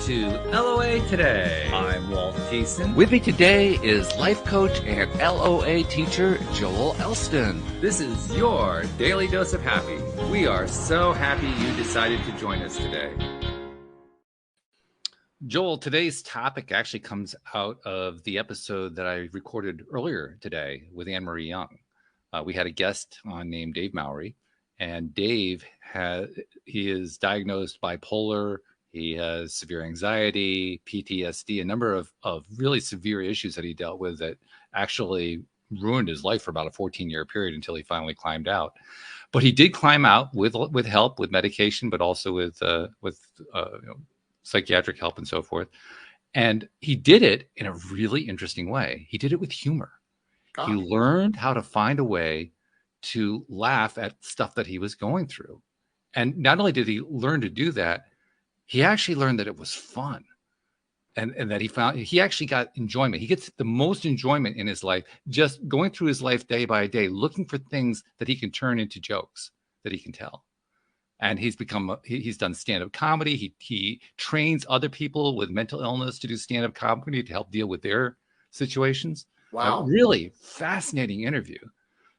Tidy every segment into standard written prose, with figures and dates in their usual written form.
to LOA Today. I'm Walt Jason. With me today is life coach and LOA teacher Joel Elston. This is your daily dose of happy. We are so happy you decided to join us today. Joel, today's topic actually comes out of the episode that I recorded earlier today with Anne-Marie Young. We had a guest on named Dave Mowry, and Dave he is diagnosed bipolar. He has severe anxiety, PTSD, a number of really severe issues that he dealt with that actually ruined his life for about a 14-year period until he finally climbed out. But he did climb out with help, with medication, but also with psychiatric help and so forth. And he did it in a really interesting way. He did it with humor. He learned how to find a way to laugh at stuff that he was going through. And not only did he learn to do that, he actually learned that it was fun and that he actually got enjoyment. He gets the most enjoyment in his life just going through his life day by day, looking for things that he can turn into jokes that he can tell. And he's done stand-up comedy. He trains other people with mental illness to do stand-up comedy to help deal with their situations. Wow. A really fascinating interview.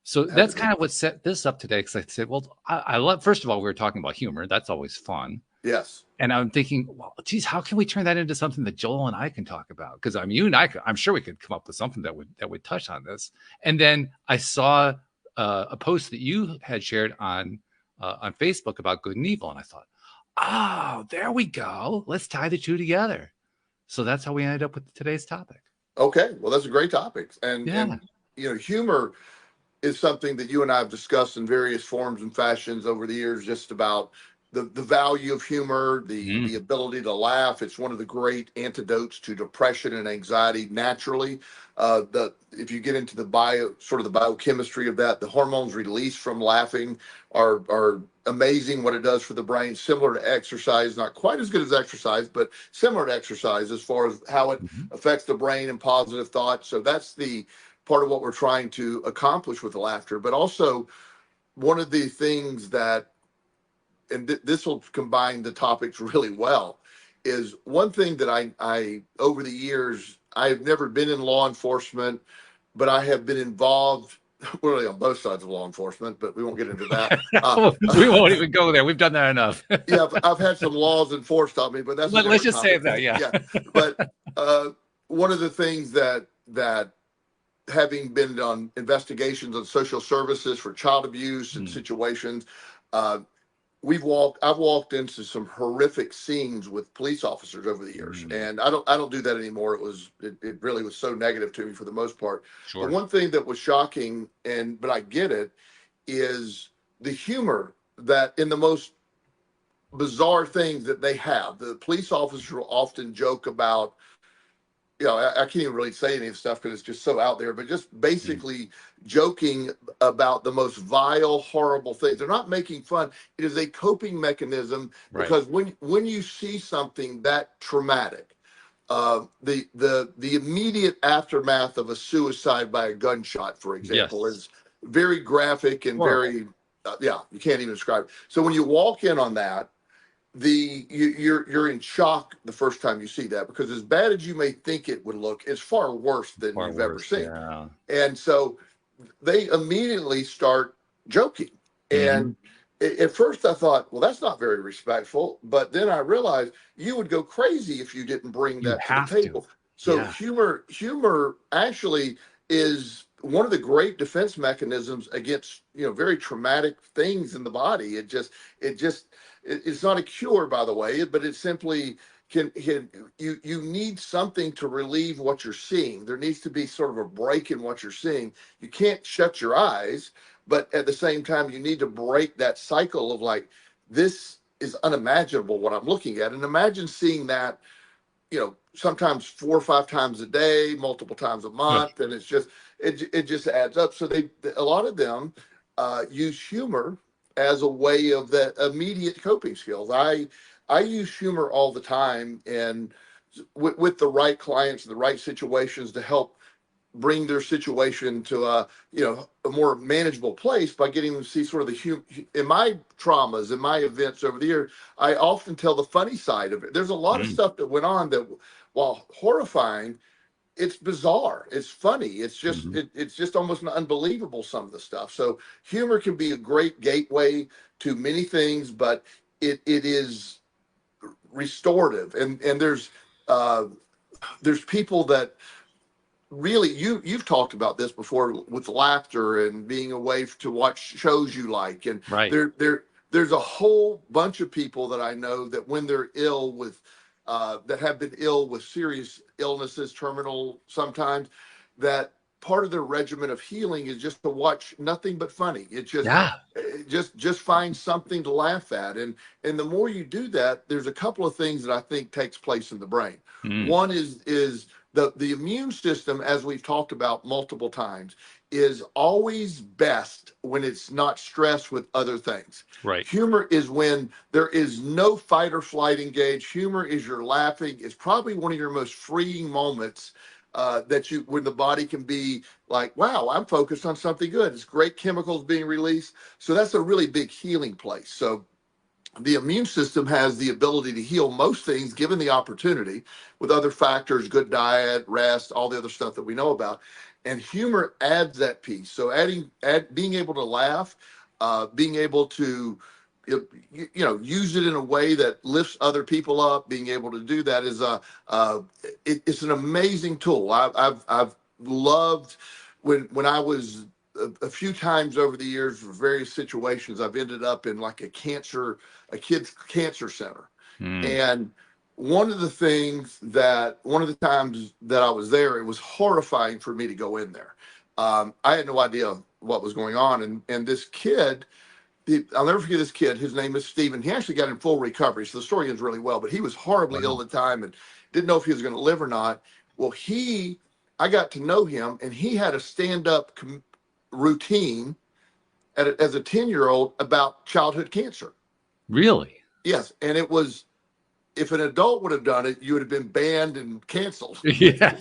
So that's kind of what set this up today. Because I said, well, I love, first of all, we were talking about humor. That's always fun. Yes. And I'm thinking, well, geez, how can we turn that into something that Joel and I can talk about? Because you and I, I'm sure we could come up with something that would touch on this. And then I saw a post that you had shared on Facebook about good and evil, and I thought, oh, there we go. Let's tie the two together. So that's how we ended up with today's topic. Okay, well, that's a great topic, and humor is something that you and I have discussed in various forms and fashions over the years, just about the value of humor, the ability to laugh. It's one of the great antidotes to depression and anxiety naturally. If you get into the biochemistry of that, the hormones released from laughing are amazing what it does for the brain, similar to exercise, not quite as good as exercise, but similar to exercise as far as how it affects the brain and positive thoughts. So that's the part of what we're trying to accomplish with the laughter. But also one of the things that, and this will combine the topics really well, is one thing that I over the years, I've never been in law enforcement, but I have been involved really on both sides of law enforcement, but we won't get into that. We won't even go there. We've done that enough. Yeah, I've had some laws enforced on me, but that's let's just say that. Yeah. But one of the things that having been on investigations on social services for child abuse and situations, I've walked into some horrific scenes with police officers over the years, and I don't do that anymore. It really was so negative to me for the most part. Sure. But one thing that was shocking, but I get it, is the humor that in the most bizarre things that they have. The police officers will often joke about, I can't even really say any of the stuff because it's just so out there, but just basically joking about the most vile, horrible things. They're not making fun. It is a coping mechanism because when you see something that traumatic, the immediate aftermath of a suicide by a gunshot, for example, is very graphic and very, you can't even describe it. So when you walk in on that, you're in shock the first time you see that, because as bad as you may think it would look, it's far worse than you've ever seen. Yeah. And so they immediately start joking. And at first I thought, well, that's not very respectful. But then I realized you would go crazy if you didn't bring that to the table. So humor actually is one of the great defense mechanisms against, very traumatic things in the body. It's not a cure, by the way, but it simply you need something to relieve what you're seeing. There needs to be sort of a break in what you're seeing. You can't shut your eyes, but at the same time, you need to break that cycle of like, this is unimaginable what I'm looking at. And imagine seeing that, sometimes 4 or 5 times a day, multiple times a month, and it just adds up. So a lot of them use humor as a way of that immediate coping skills. I use humor all the time, and with the right clients, the right situations to help bring their situation to a more manageable place by getting them to see sort of in my traumas, in my events over the years. I often tell the funny side of it. There's a lot of stuff that went on that, while horrifying, it's bizarre, it's funny, it's just almost unbelievable, some of the stuff. So humor can be a great gateway to many things, but it is restorative. And there's people that really, you've talked about this before with laughter and being away to watch shows you like, and Right. there's a whole bunch of people that I know that when they're ill with that have been ill with serious illnesses, terminal sometimes, that part of their regimen of healing is just to watch nothing but funny. It Yeah. just find something to laugh at. And the more you do that, there's a couple of things that I think takes place in the brain. One is the immune system, as we've talked about multiple times, is always best when it's not stressed with other things. Right. Humor is when there is no fight or flight engaged. Humor is you're laughing. It's probably one of your most freeing moments, when the body can be like, wow, I'm focused on something good. It's great chemicals being released. So that's a really big healing place. So the immune system has the ability to heal most things given the opportunity, with other factors, good diet, rest, all the other stuff that we know about. And humor adds that piece. So being able to laugh, being able to use it in a way that lifts other people up, being able to do that is it's an amazing tool. I've loved when I was a few times over the years for various situations, I've ended up in like a kid's cancer center. And one of the times that I was there, it was horrifying for me to go in there. I had no idea what was going on. And this kid, I'll never forget this kid. His name is Stephen. He actually got in full recovery. So the story ends really well, but he was horribly ill at the time and didn't know if he was going to live or not. Well, I got to know him, and he had a stand-up routine as a 10-year-old about childhood cancer. Really? Yes. And it was, if an adult would have done it, you would have been banned and canceled. Yeah.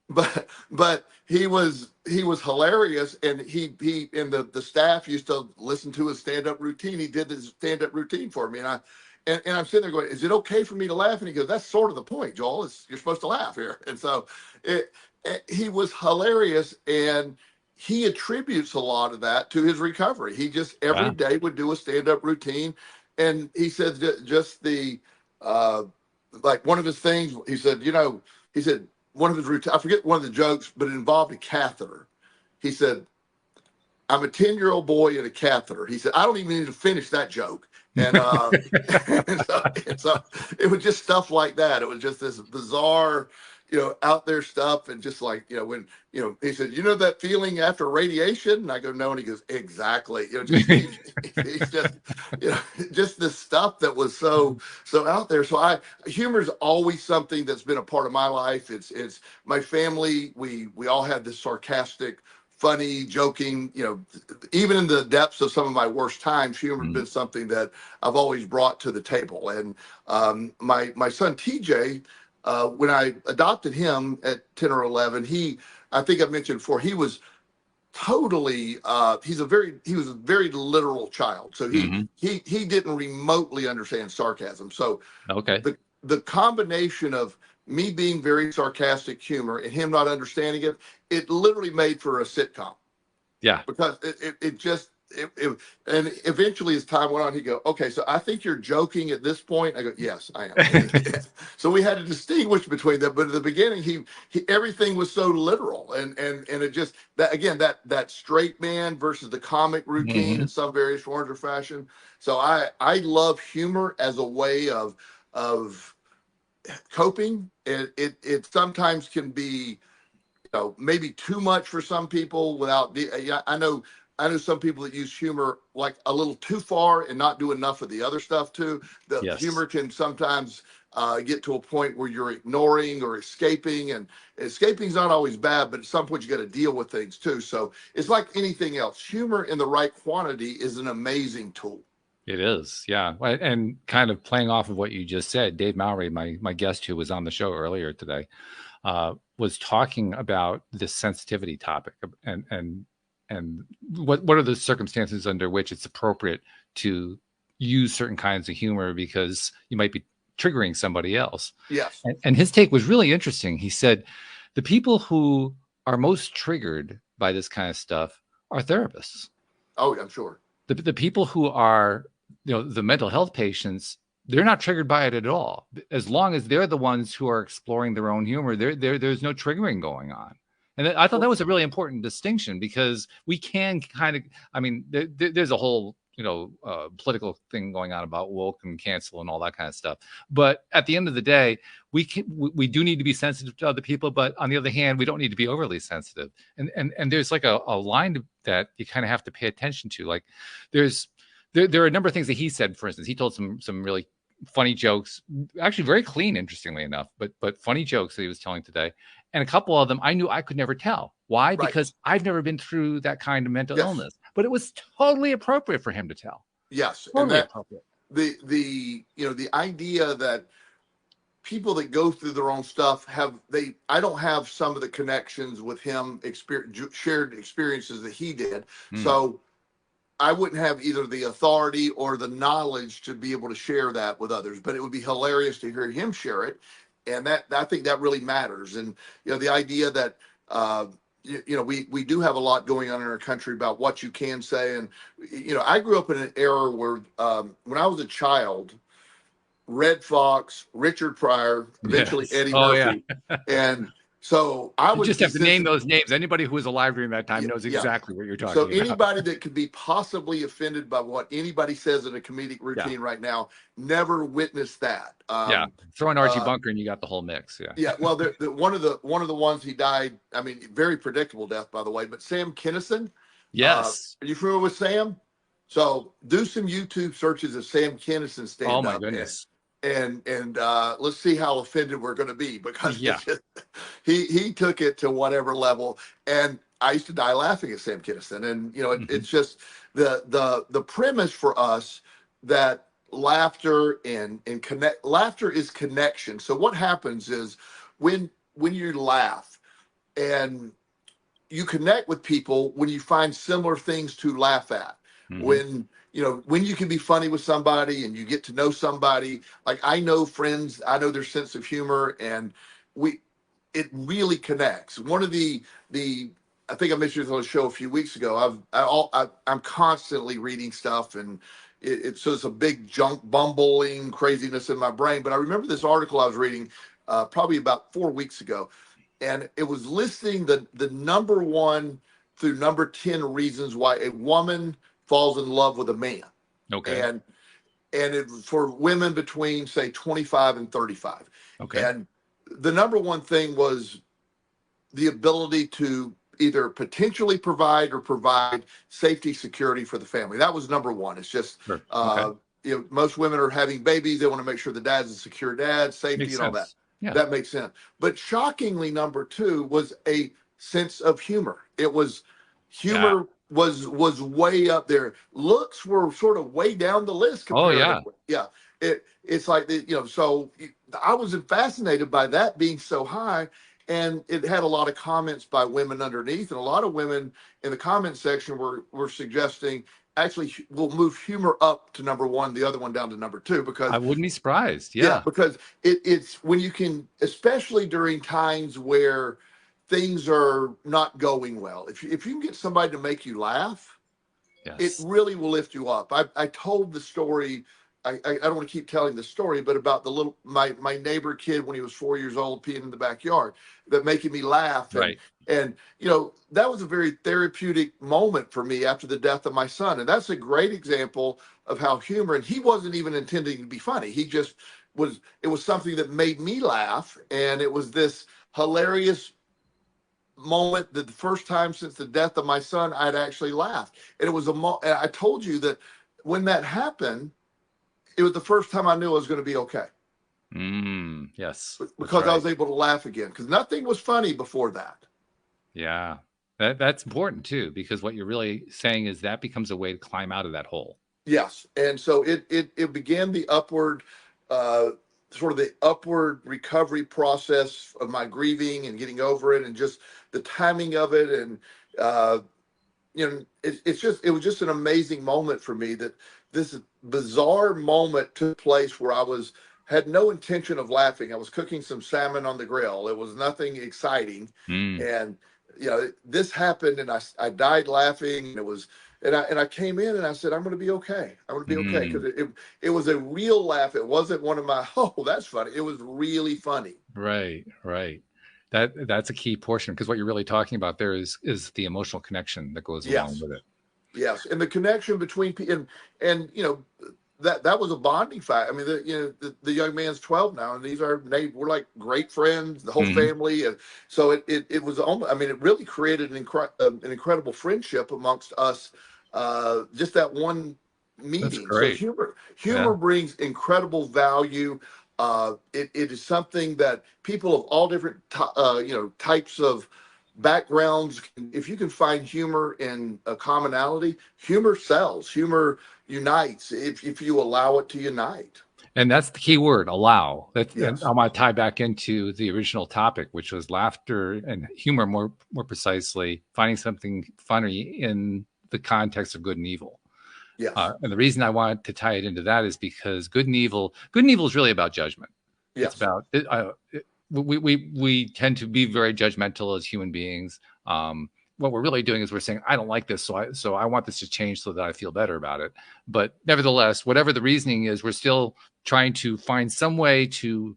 But he was hilarious, and he and the staff used to listen to his stand-up routine. He did his stand-up routine for me, and I'm sitting there going, is it okay for me to laugh? And he goes, that's sort of the point, Joel. You're supposed to laugh here. And so he was hilarious, and he attributes a lot of that to his recovery. He just every day would do a stand-up routine, and he said just the like one of his things. He said, one of his routines, I forget one of the jokes, but it involved a catheter. He said, I'm a 10-year-old boy in a catheter. He said, I don't even need to finish that joke. And, and so it was just stuff like that. It was just this bizarre, out there stuff. And just like, when, he said, that feeling after radiation? And I go, no. And he goes, exactly. He's just, just this stuff that was so out there. So humor is always something that's been a part of my life. It's my family. We all had this sarcastic, funny, joking, even in the depths of some of my worst times, humor has been something that I've always brought to the table. And my son, TJ, when I adopted him at 10 or 11, I think I mentioned before, he was totally, he was a very literal child. So he didn't remotely understand sarcasm. So the combination of me being very sarcastic humor and him not understanding it literally made for a sitcom. Yeah. Because and eventually as time went on, he'd go, okay, so I think you're joking at this point. I go, yes, I am. So we had to distinguish between them. But at the beginning, he everything was so literal. And it just, that straight man versus the comic routine in some various forms or fashion. So I love humor as a way of coping. It sometimes can be, maybe too much for some people without I know some people that use humor like a little too far and not do enough of the other stuff too. The humor can sometimes get to a point where you're ignoring or escaping, and escaping is not always bad, but at some point you got to deal with things too. So it's like anything else. Humor in the right quantity is an amazing tool. It is. Yeah. And kind of playing off of what you just said, Dave Mowry, my guest who was on the show earlier today, was talking about this sensitivity topic, and what are the circumstances under which it's appropriate to use certain kinds of humor because you might be triggering somebody else. Yes. And his take was really interesting. He said the people who are most triggered by this kind of stuff are therapists. Oh, I'm sure. The people who are, the mental health patients, they're not triggered by it at all. As long as they're the ones who are exploring their own humor, there's no triggering going on. And I thought that was a really important distinction, because we can kind of, I mean, there's a whole, political thing going on about woke and cancel and all that kind of stuff. But at the end of the day, we do need to be sensitive to other people, but on the other hand, we don't need to be overly sensitive. And there's like a line that you kind of have to pay attention to. Like there are a number of things that he said. For instance, he told some really funny jokes, actually very clean, interestingly enough, but funny jokes that he was telling today. And a couple of them I knew I could never tell. Why? Right. Because I've never been through that kind of mental illness. But it was totally appropriate for him to tell. Yes. Totally And appropriate. the idea that people that go through their own stuff I don't have some of the connections with him, shared experiences that he did. So I wouldn't have either the authority or the knowledge to be able to share that with others, but it would be hilarious to hear him share it. And I think that really matters. And, the idea that, we do have a lot going on in our country about what you can say. And, I grew up in an era where, when I was a child, Red Fox, Richard Pryor, eventually Yes. Eddie Oh, Murphy. yeah. And so I would just have to name those names. Anybody who was alive during that time knows exactly what you're talking about. So anybody that could be possibly offended by what anybody says in a comedic routine right now never witnessed that. Throw in Archie Bunker and you got the whole mix. Yeah. Well, one of the ones he died. I mean, very predictable death, by the way. But Sam Kinison. Yes. Are you familiar with Sam? So do some YouTube searches of Sam Kinison stand up. Oh my goodness. And let's see how offended we're going to be, because he took it to whatever level. And I used to die laughing at Sam Kinison. And it's just the premise for us that laughter and laughter is connection. So what happens is when you laugh and you connect with people, when you find similar things to laugh at, when you can be funny with somebody and you get to know somebody. Like I know friends, I know their sense of humor, and it really connects. One of the I think I mentioned this on the show a few weeks ago. I'm constantly reading stuff, and so it's a big junk bumbling craziness in my brain. But I remember this article I was reading probably about 4 weeks ago, and it was listing the number 1 through number 10 reasons why a woman falls in love with a man. Okay. And it for women between, say, 25 and 35. Okay. And the number 1 thing was the ability to either potentially provide or provide safety, security for the family. That was number 1. It's just, most women are having babies. They want to make sure the dad's a secure dad, safety. Makes and all sense. That. Yeah. That makes sense. But shockingly, number 2 was a sense of humor. It was humor. Was way up there. Looks were sort of way down the list. It's like so I was fascinated by that being so high, and it had a lot of comments by women underneath, and a lot of women in the comment section were suggesting actually we'll move humor up to number 1, the other one down to number 2, because I wouldn't be surprised. Because it's when you can, especially during times where things are not going well. If you can get somebody to make you laugh, it really will lift you up. I told the story. I don't want to keep telling the story, but about the my neighbor kid when he was 4 years old peeing in the backyard, that making me laugh. And that was a very therapeutic moment for me after the death of my son. And that's a great example of how humor, and he wasn't even intending to be funny. He just it was something that made me laugh. And it was this hilarious moment that the first time since the death of my son I'd actually laughed. And it was I told you that when that happened, it was the first time I knew I was going to be okay. Yes, because I was able to laugh again, because nothing was funny before that. Yeah, that's important too, because what you're really saying is that becomes a way to climb out of that hole. Yes. And so it began the upward sort of the upward recovery process of my grieving and getting over it, and just the timing of it. And it was just an amazing moment for me that this bizarre moment took place where had no intention of laughing. I was cooking some salmon on the grill. It was nothing exciting. Mm. And, this happened, and I died laughing, and I came in and I said, I'm going to be okay. I'm going to be okay. Mm. Because it was a real laugh. It wasn't one of my, oh, that's funny. It was really funny. Right. That's a key portion, because what you're really talking about there is the emotional connection that goes along with it. Yes, and the connection between people, and that was a bonding factor. I mean, the young man's 12 now, and we're like great friends, the whole family, and so it was almost, I mean, it really created an incredible friendship amongst us. Just that one meeting. That's great. So humor brings incredible value. It is something that people of all different types of backgrounds, if you can find humor in a commonality, humor sells. Humor unites if you allow it to unite. And that's the key word, allow. Yes. And I want to tie back into the original topic, which was laughter and humor, more precisely, finding something funny in the context of good and evil. Yes. And the reason I wanted to tie it into that is because good and evil is really about judgment. Yes. It's about we tend to be very judgmental as human beings. What we're really doing is we're saying, I don't like this, so I want this to change so that I feel better about it. But nevertheless, whatever the reasoning is, we're still trying to find some way to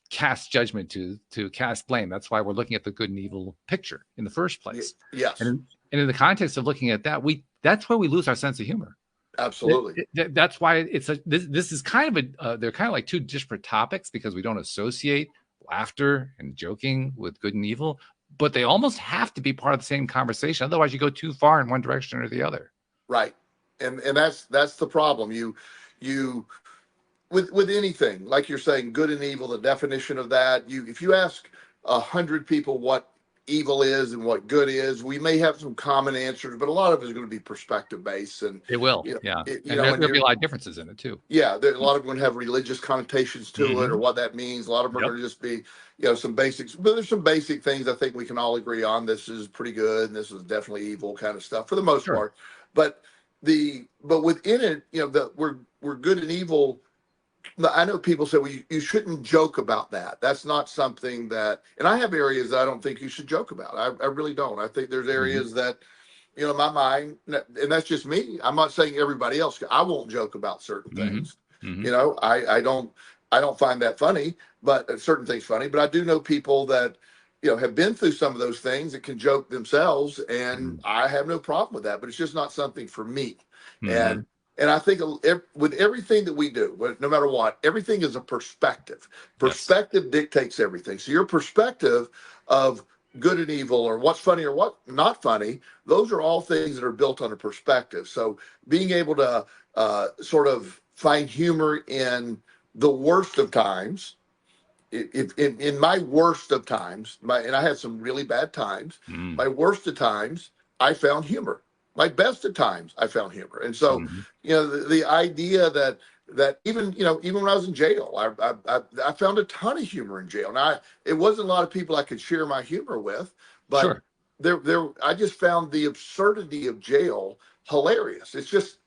cast judgment, to cast blame. That's why we're looking at the good and evil picture in the first place. Yes. And in the context of looking at that, that's where we lose our sense of humor. Absolutely. That's why this is kind of they're kind of like two disparate topics, because we don't associate laughter and joking with good and evil, but they almost have to be part of the same conversation. Otherwise, you go too far in one direction or the other. Right. And that's the problem. You with anything, like you're saying, good and evil, the definition of that, if you ask 100 people what evil is and what good is, we may have some common answers, but a lot of it is going to be perspective based, and it will. There'll be a lot of differences in it too. Yeah, a lot of them going to have religious connotations to it, or what that means. A lot of them are going to just be some basics, but there's some basic things I think we can all agree on. This is pretty good, and this is definitely evil kind of stuff for the most part. But within it, that we're good and evil. I know people say, well, you shouldn't joke about that. That's not something that, and I have areas that I don't think you should joke about. I really don't. I think there's areas that, in my mind, and that's just me. I'm not saying everybody else. I won't joke about certain things. I don't find that funny, but certain things funny. But I do know people that, have been through some of those things that can joke themselves, and I have no problem with that. But it's just not something for me. And I think with everything that we do, no matter what, everything is a perspective. Perspective dictates everything. So your perspective of good and evil, or what's funny or what not funny, those are all things that are built on a perspective. So being able to sort of find humor in the worst of times, in my worst of times, and I had some really bad times, my worst of times, I found humor. My best of times, I found humor. And so, the idea that even when I was in jail, I found a ton of humor in jail. Now, it wasn't a lot of people I could share my humor with, but I just found the absurdity of jail hilarious. It's just,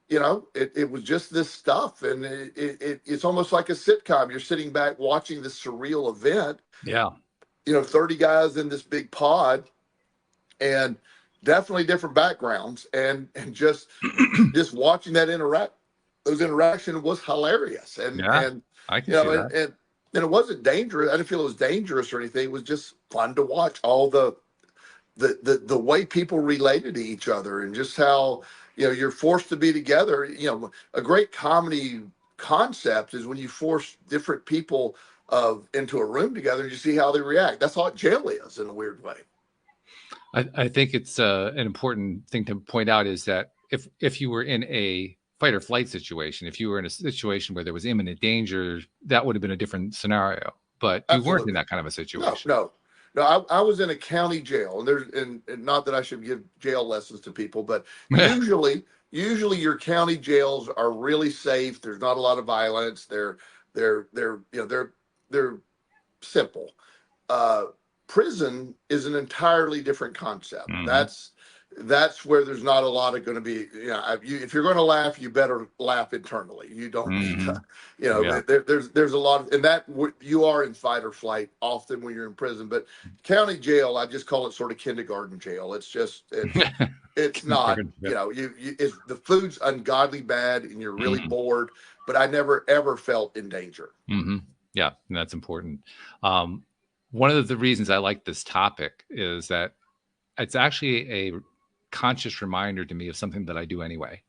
it was just this stuff, and it's almost like a sitcom. You're sitting back watching this surreal event. Yeah. 30 guys in this big pod, and definitely different backgrounds, and just watching that those interactions was hilarious. And I can see that. And it wasn't dangerous. I didn't feel it was dangerous or anything. It was just fun to watch all the way people related to each other, and just how you're forced to be together. A great comedy concept is when you force different people into a room together and you see how they react. That's all jail is, in a weird way. I think it's an important thing to point out is that if you were in a fight or flight situation, if you were in a situation where there was imminent danger, that would have been a different scenario. But you weren't in that kind of a situation. No. I was in a county jail, and not that I should give jail lessons to people, but usually usually your county jails are really safe. There's not a lot of violence. They're simple. Uh, Prison is an entirely different concept. Hmm. That's where there's not a lot of going to be. If you're going to laugh, you better laugh internally. You don't need Hmm. to. Yeah. There's a lot of, and that you are in fight or flight often when you're in prison. But county jail, I just call it sort of kindergarten jail. It's not. Yeah. It's the food's ungodly bad, and you're really Hmm. bored. But I never ever felt in danger. Hmm. Yeah, and that's important. Um, One of the reasons I like this topic is that it's actually a conscious reminder to me of something that I do anyway,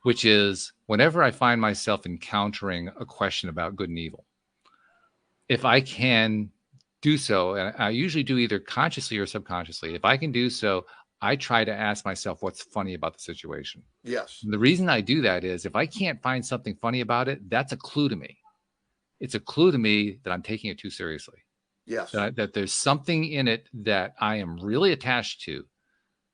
which is whenever I find myself encountering a question about good and evil, if I can do so, and I usually do either consciously or subconsciously, if I can do so, I try to ask myself what's funny about the situation. Yes. And the reason I do that is if I can't find something funny about it, that's a clue to me. It's a clue to me that I'm taking it too seriously, Yes. that there's something in it that I am really attached to,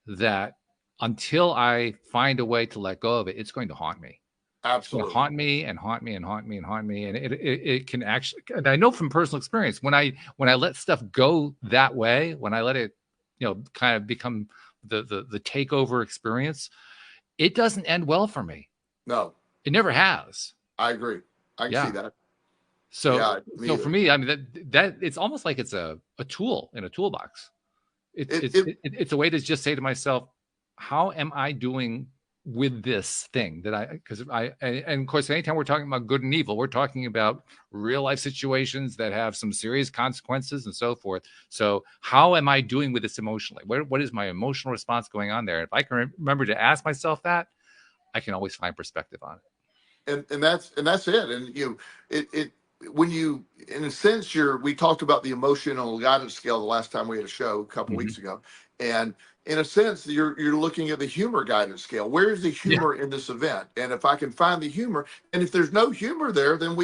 that until I find a way to let go of it, it's going to haunt me. It's going to Absolutely. haunt me and haunt me and haunt me and haunt me. And it can actually, and I know from personal experience, when I let stuff go that way, when I let it, kind of become the takeover experience, it doesn't end well for me. No, It never has. I agree. I can see Yeah. that. So Yeah, me so for either. me, I mean that it's almost like it's a tool in a toolbox. It's It, it's it, it, it's a way to just say to myself, how am I doing with this thing that because and of course, anytime we're talking about good and evil, we're talking about real life situations that have some serious consequences and so forth. So how am I doing with this emotionally? What is my emotional response going on there? If I can remember to ask myself that, I can always find perspective on it. and that's it. And it when you, in a sense, we talked about the emotional guidance scale the last time we had a show a couple Mm-hmm. weeks ago, and in a sense, you're looking at the humor guidance scale. Where is the Yeah. humor in this event? And if I can find the humor, and if there's no humor there, then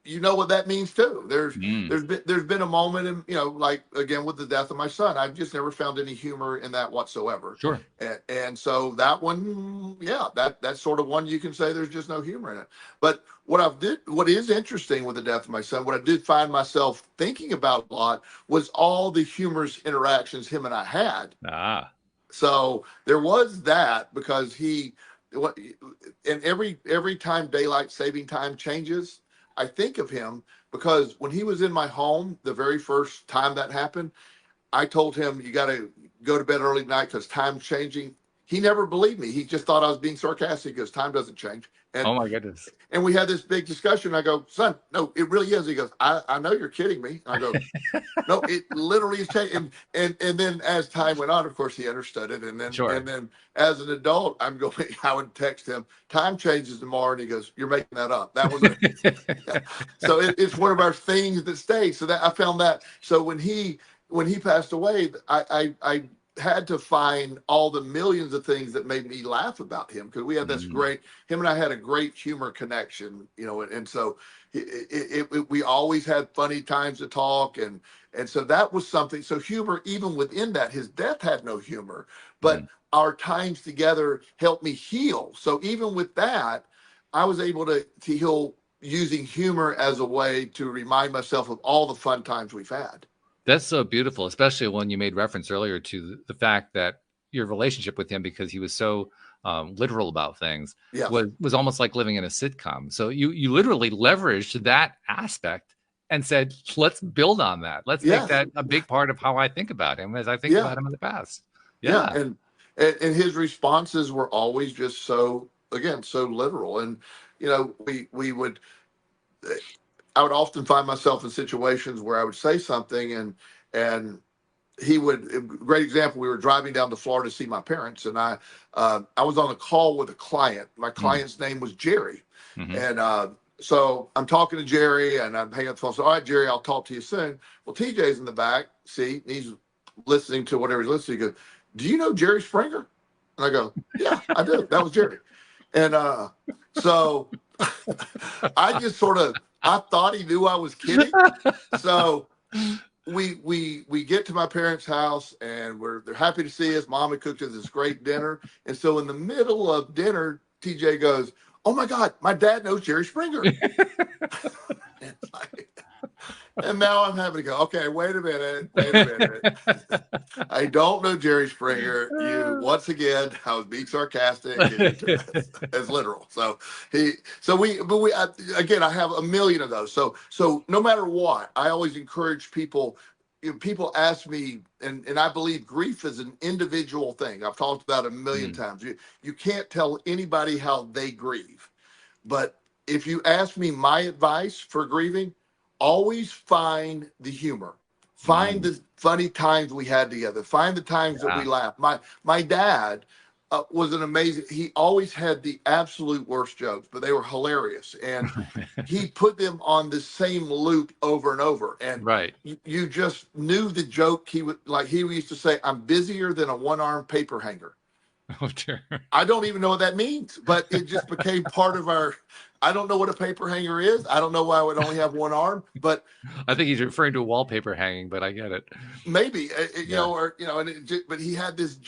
you know what that means too. Mm. There's been a moment in, like again with the death of my son, I've just never found any humor in that whatsoever. Sure. And so that one, yeah, that's sort of one you can say there's just no humor in it. But what is interesting with the death of my son, what I did find myself thinking about a lot was all the humorous interactions him and I had. Ah. So there was that, because and every time daylight saving time changes, I think of him, because when he was in my home, the very first time that happened, I told him, you got to go to bed early tonight because time's changing. He never believed me. He just thought I was being sarcastic because time doesn't change. Oh my goodness. And we had this big discussion. I go, son, no, it really is. He goes, I know you're kidding me. I go, no, it literally is changing. And then as time went on, of course, he understood it. Sure. And then as an adult, I would text him, time changes tomorrow. And he goes, you're making that up. That was so it's one of our things that stays. So that I found that. So when he passed away, I had to find all the millions of things that made me laugh about him, because we had this Mm. great, him and I had a great humor connection, and so we always had funny times to talk, and so that was something. So humor, even within that, his death had no humor, but Mm. our times together helped me heal. So even with that, I was able to heal using humor as a way to remind myself of all the fun times we've had. That's so beautiful, especially when you made reference earlier to the fact that your relationship with him, because he was so literal about things, Yes. was almost like living in a sitcom. So you literally leveraged that aspect and said, let's build on that. Let's make Yes. that a big part of how I think about him as I think Yeah. about him in the past. Yeah. Yeah. And his responses were always just so, again, so literal. And, we would, I would often find myself in situations where I would say something, and he would, great example, we were driving down to Florida to see my parents, and I was on a call with a client. My Mm. client's name was Jerry. Hmm. And so I'm talking to Jerry, and I'm hanging up the phone. So, all right, Jerry, I'll talk to you soon. Well, TJ's in the back seat, and he's listening to whatever he's listening to. He goes, do you know Jerry Springer? And I go, yeah, I do. That was Jerry. And so I just sort of, I thought he knew I was kidding. So we get to my parents' house, and they're happy to see us. Mom had cooked us this great dinner, and so in the middle of dinner, TJ goes, "Oh my God, my dad knows Jerry Springer." And, and now I'm having to go, okay, wait a minute. I don't know Jerry Springer. You, once again, I was being sarcastic and you took it as literal. Again, I have a million of those. So no matter what, I always encourage people. People ask me, and I believe grief is an individual thing. I've talked about it a million times. You can't tell anybody how they grieve. But if you ask me my advice for grieving, always find the humor. Find the funny times we had together. Find the times that we laughed. My dad was an amazing. He always had the absolute worst jokes, but they were hilarious, and he put them on the same loop over and over. And right. You just knew the joke. He would like. He used to say, "I'm busier than a one-armed paper hanger." Oh, dear. I don't even know what that means, but it just became part of our. I don't know what a paper hanger is. I don't know why I would only have one arm, but I think he's referring to a wallpaper hanging, but I get it. Maybe but he had this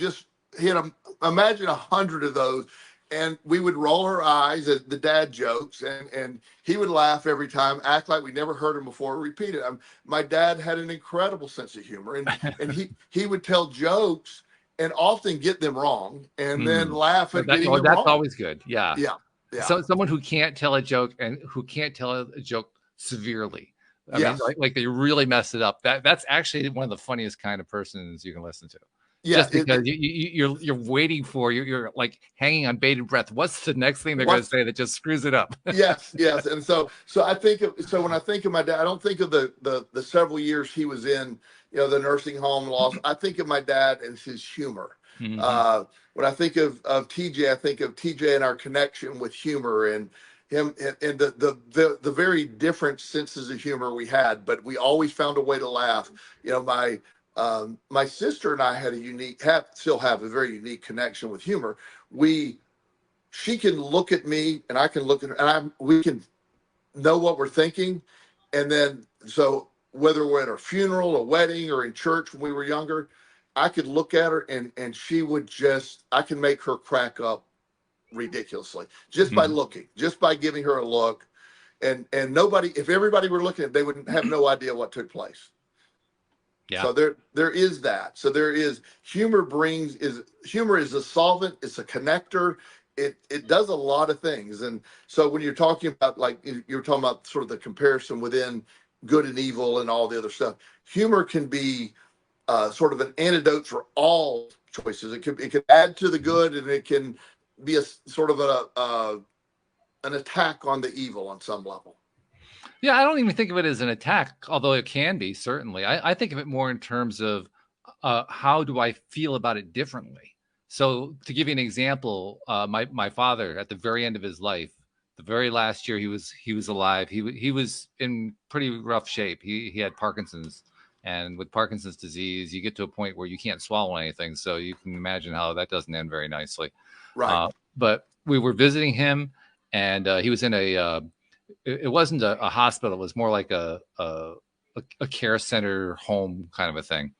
he had imagine 100 of those, and we would roll our eyes at the dad jokes, and he would laugh every time, act like we never heard him before, repeat it. My dad had an incredible sense of humor, and he would tell jokes and often get them wrong, and then laugh at getting them that's wrong. always good. Yeah. Yeah. So someone who can't tell a joke and who can't tell a joke severely. I mean, like they really messed it up. That's actually one of the funniest kind of persons you can listen to. Yeah, just because you're waiting for you're like hanging on bated breath. What's the next thing they're going to say that just screws it up? yes. And so I think when I think of my dad, I don't think of the several years he was in the nursing home loss. I think of my dad and his humor. When I think of TJ, I think of TJ and our connection with humor and him and the very different senses of humor we had, but we always found a way to laugh. My sister and I had still have a very unique connection with humor. She can look at me and I can look at her, and we can know what we're thinking. And then, so whether we're at a funeral, a wedding, or in church when we were younger, I could look at her and she would I can make her crack up ridiculously just by looking, just by giving her a look. And if everybody were looking at it, they would have no idea what took place. Yeah. So there is that. So there is humor is a solvent. It's a connector. It does a lot of things. And so when you're talking about, like you're talking about sort of the comparison within good and evil and all the other stuff, humor can be sort of an antidote for all choices. It can add to the good, and it can be a sort of an attack on the evil on some level. Yeah, I don't even think of it as an attack, although it can be, certainly. I think of it more in terms of how do I feel about it differently. So to give you an example, my father, at the very end of his life, the very last year he was alive, he was in pretty rough shape. He had Parkinson's. And with Parkinson's disease, you get to a point where you can't swallow anything. So you can imagine how that doesn't end very nicely. Right. But we were visiting him, and he was in it wasn't a hospital. It was more like a care center home kind of a thing.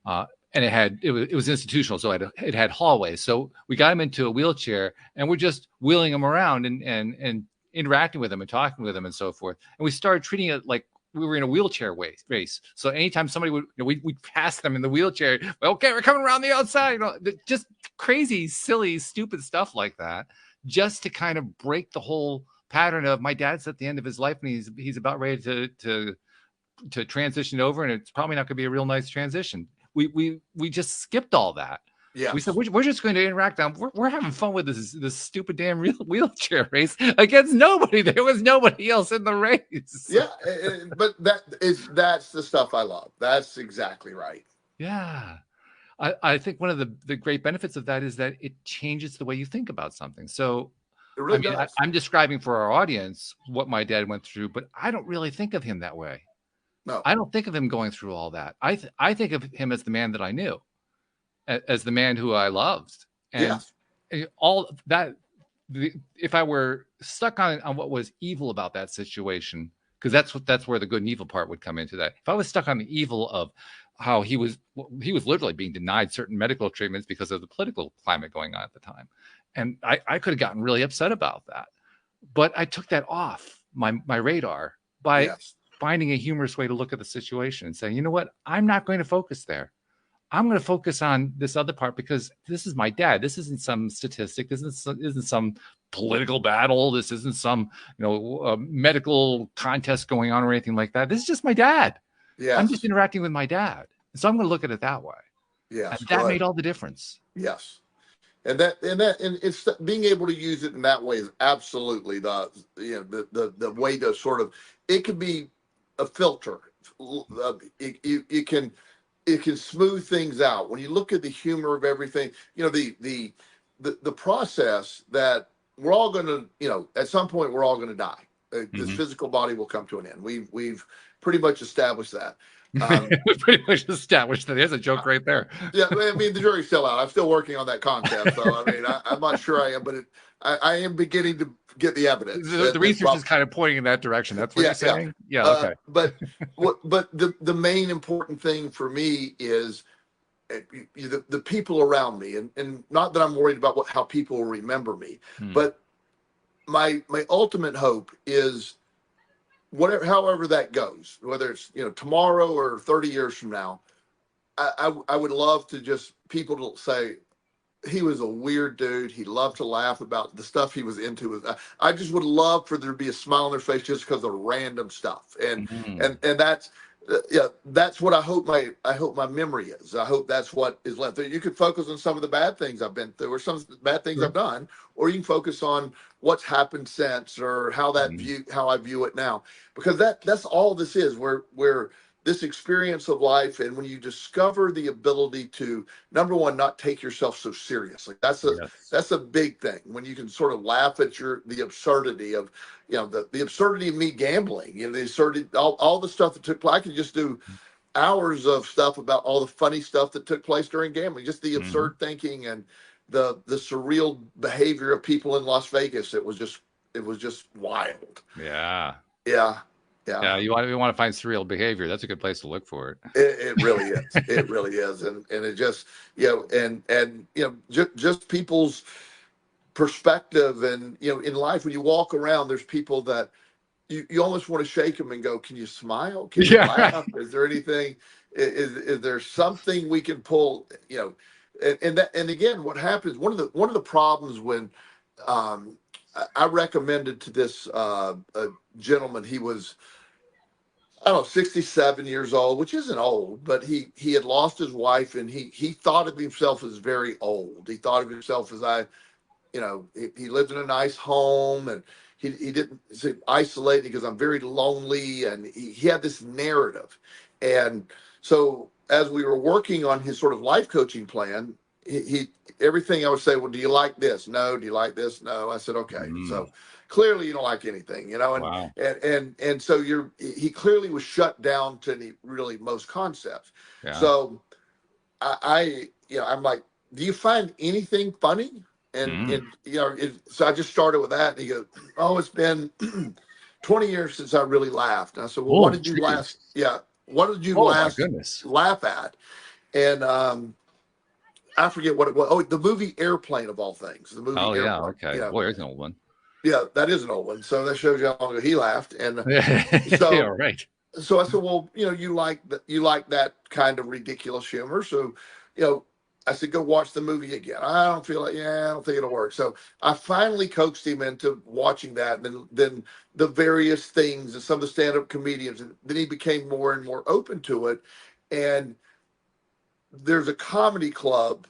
And it was institutional. So it had hallways. So we got him into a wheelchair, and we're just wheeling him around and interacting with him and talking with him and so forth. And we started treating it like we were in a wheelchair race. So anytime somebody we'd pass them in the wheelchair. Okay, we're coming around the outside. Just crazy, silly, stupid stuff like that, just to kind of break the whole pattern of my dad's at the end of his life and he's about ready to transition over, and it's probably not going to be a real nice transition. We just skipped all that. Yeah, we said we're just going to interact. We're having fun with this stupid damn wheelchair race against nobody. There was nobody else in the race. Yeah, but that's the stuff I love. That's exactly right. Yeah, I think one of the great benefits of that is that it changes the way you think about something. So it really does. I'm describing for our audience what my dad went through, but I don't really think of him that way. No, I don't think of him going through all that. I think of him as the man that I knew, as the man who I loved, and all that. If I were stuck on what was evil about that situation, because that's where the good and evil part would come into that. If I was stuck on the evil of how he was literally being denied certain medical treatments because of the political climate going on at the time, and I could have gotten really upset about that. But I took that off my radar by Yes. finding a humorous way to look at the situation and saying, you know what, I'm not going to focus there. I'm going to focus on this other part because this is my dad. This isn't some statistic. This isn't some political battle. This isn't some medical contest going on or anything like that. This is just my dad. I'm just Yes. interacting with my dad. So I'm going to look at it that way. And Yes. that Right. made all the difference. Yes. And it's being able to use it in that way is absolutely the way to sort of, it could be a filter. It can smooth things out when you look at the humor of everything. The process that we're all going to, at some point we're all going to die. This physical body will come to an end. We've pretty much established that. We pretty much established that. There's a joke right there. Yeah, I mean, the jury's still out. I'm still working on that concept. So, I mean, I'm not sure I am, but I am beginning to get the evidence. The research is kind of pointing in that direction. That's what you're saying? Yeah, okay. But the main important thing for me is the people around me. And not that I'm worried about how people will remember me, but my ultimate hope is however that goes, whether it's tomorrow or 30 years from now, I would love to just people to say he was a weird dude. He loved to laugh about the stuff he was into. I just would love for there to be a smile on their face just because of random stuff, and that's what I hope my memory is. I hope that's what is left. You could focus on some of the bad things I've been through, or some of the bad things I've done, or you can focus on what's happened since, or how I view it now, because that's all this is. Where this experience of life, and when you discover the ability to, number one, not take yourself so seriously. That's a big thing. When you can sort of laugh at the absurdity of, the absurdity of me gambling, the absurdity, all the stuff that took place. I could just do hours of stuff about all the funny stuff that took place during gambling, just the absurd thinking and the surreal behavior of people in Las Vegas. It was just wild. Yeah. Yeah. Yeah, you want to find surreal behavior. That's a good place to look for it. It really is. It really is, and it just just people's perspective, and in life when you walk around, there's people that you almost want to shake them and go, "Can you smile? Can you laugh? Is there anything? Is there something we can pull? And again, what happens? One of the problems when I recommended to this a gentleman, he was, I don't know, 67 years old, which isn't old, but he had lost his wife, and he thought of himself as very old. He thought of himself as he lived in a nice home, and he didn't say isolated because I'm very lonely, and he had this narrative. And so as we were working on his sort of life coaching plan, he everything I would say, well, do you like this? No. Do you like this? No. I said, okay. So clearly you don't like anything, and wow. and so he clearly was shut down to really most concepts. Yeah. So I'm like, do you find anything funny? And so I just started with that, and he goes, oh, it's been 20 years since I really laughed. And I said, well, what did you last? Yeah. What did you last laugh at? And I forget what it was. Oh, the movie Airplane, of all things. The movie Airplane. Yeah, okay. Boy, that's an old one. Yeah, that is an old one. So that shows you how long ago he laughed. And so, yeah, right. So I said, well, you like that kind of ridiculous humor. So, I said, go watch the movie again. I don't think it'll work. So I finally coaxed him into watching that. And then the various things and some of the stand-up comedians, and then he became more and more open to it. And there's a comedy club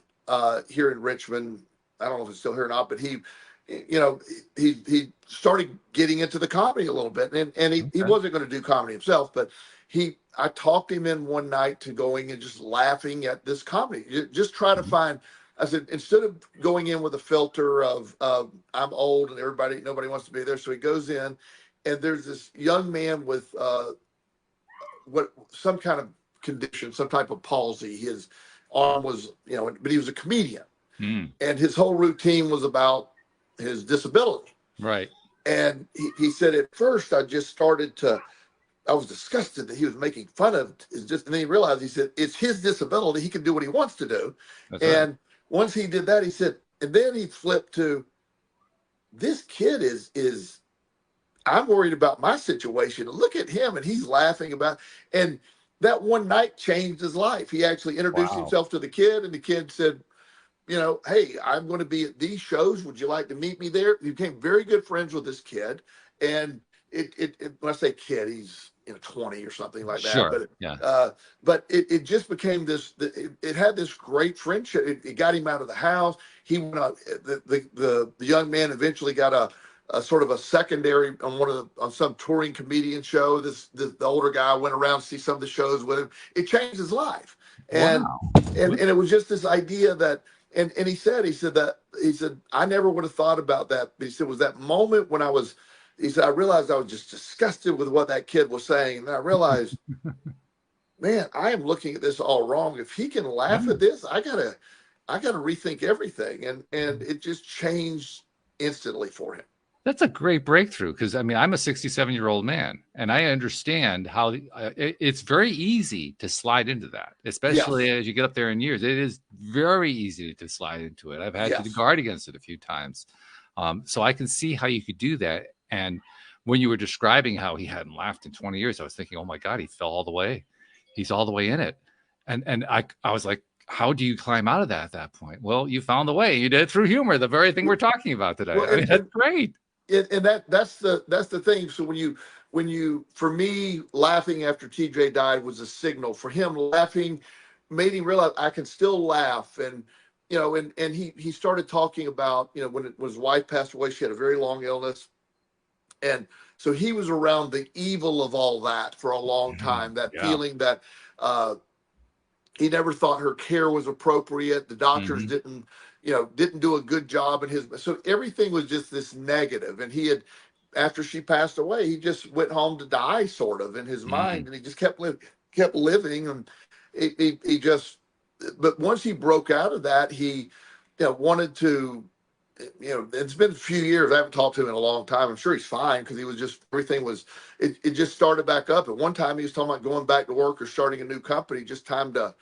here in Richmond. I don't know if it's still here or not, but he started getting into the comedy a little bit, and he wasn't going to do comedy himself, but I talked him in one night to going and just laughing at this comedy. Just try to find. I said, instead of going in with a filter of I'm old and nobody wants to be there, so he goes in, and there's this young man with some kind of condition, some type of palsy. His arm was, but he was a comedian, and his whole routine was about his disability. Right. And he said, at first I just started to I was disgusted that he was making fun of his just, and then he realized, he said, it's his disability. He can do what he wants to do. That's right. And once he did that, he said, and then he flipped to, this kid is I'm worried about my situation. Look at him, and he's laughing about, and that one night changed his life. He actually introduced Wow. himself to the kid, and the kid said, hey, I'm going to be at these shows. Would you like to meet me there? He became very good friends with this kid. And when I say kid, he's 20 or something like that. Sure. Yeah. But it just became this. It had this great friendship. It got him out of the house. He went out. The young man eventually got a sort of a secondary on some touring comedian show. The older guy went around to see some of the shows with him. It changed his life. And Wow. and it was just this idea that, and he said I never would have thought about that. But he said, it was that moment when he said, I realized I was just disgusted with what that kid was saying. And then I realized, man, I am looking at this all wrong. If he can laugh Yeah. at this, I gotta rethink everything. And it just changed instantly for him. That's a great breakthrough, because I mean, I'm a 67-year-old man, and I understand how it's very easy to slide into that, especially Yes. as you get up there in years. It is very easy to slide into it. I've had to Yes. guard against it a few times. So I can see how you could do that. And when you were describing how he hadn't laughed in 20 years, I was thinking, oh my God, he fell all the way. He's all the way in it. And I was like, how do you climb out of that at that point? Well, you found the way. You did it through humor, the very thing we're talking about today. Well, I mean, that's great. and that's the thing. So when you for me, laughing after TJ died was a signal. For him, laughing made him realize I can still laugh. And and he started talking about, when his wife passed away, she had a very long illness. And so he was around the evil of all that for a long time, that Yeah. feeling that uh he never thought her care was appropriate. The doctors Mhm. didn't do a good job in his. So everything was just this negative. And he had, after she passed away, he just went home to die, sort of, in his mind, Mm. and he just kept living, and he just. But once he broke out of that, he, wanted to. It's been a few years. I haven't talked to him in a long time. I'm sure he's fine, because he was just, everything was. It just started back up. At one time, he was talking about going back to work or starting a new company. Just time to,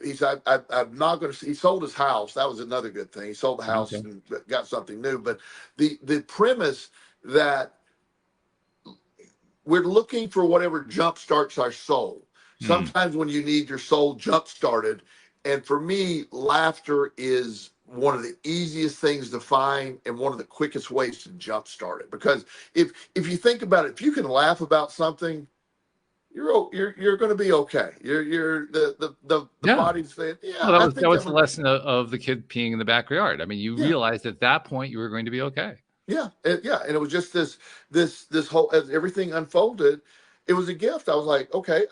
he's I'm not going to. He sold his house. That was another good thing. He sold the house Okay. and got something new. But the premise that we're looking for whatever jump starts our soul. Mm. Sometimes when you need your soul jump started, and for me, laughter is one of the easiest things to find and one of the quickest ways to jump start it. Because if you think about it, if you can laugh about something, you're going to be okay. You're the Yeah. body's saying, Well, yeah, I that think was I'm the lesson of the kid peeing in the backyard. I mean, you yeah. realized at that point you were going to be okay. Yeah, and it was just this whole, as everything unfolded, it was a gift. I was like, okay,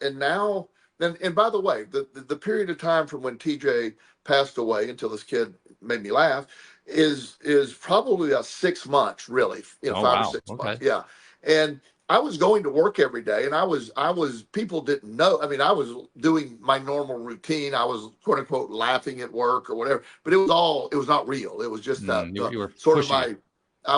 and now, and by the way, the period of time from when TJ passed away until this kid made me laugh is probably about 6 months, really, Oh, five or wow. six months, Okay. yeah. And I was going to work every day, and I was people didn't know. I mean, I was doing my normal routine. I was, quote unquote, laughing at work or whatever, but it was not real. It was just the You were sort of pushing it. my, I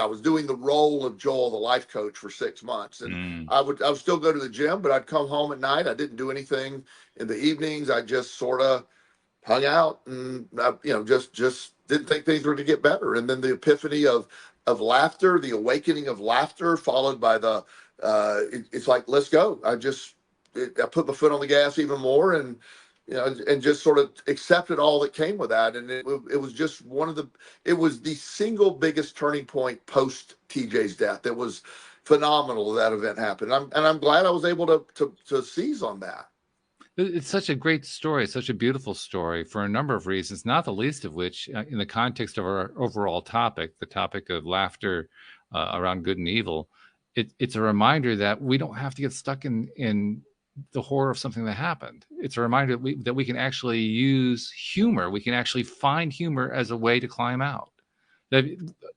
was doing the role of Joel, the life coach, for 6 months. And Mm. I would still go to the gym, but I'd come home at night. I didn't do anything in the evenings. I just sort of hung out, and just didn't think things were to get better. And then the epiphany of laughter, the awakening of laughter, followed by it's like, let's go. I put my foot on the gas even more, and and just sort of accepted all that came with that. And it was just it was the single biggest turning point post TJ's death. It was phenomenal that event happened. I'm glad I was able to seize on that. It's such a great story, such a beautiful story for a number of reasons, not the least of which, in the context of our overall topic, the topic of laughter around good and evil. It's a reminder that we don't have to get stuck in the horror of something that happened. It's a reminder that we can actually use humor. We can actually find humor as a way to climb out.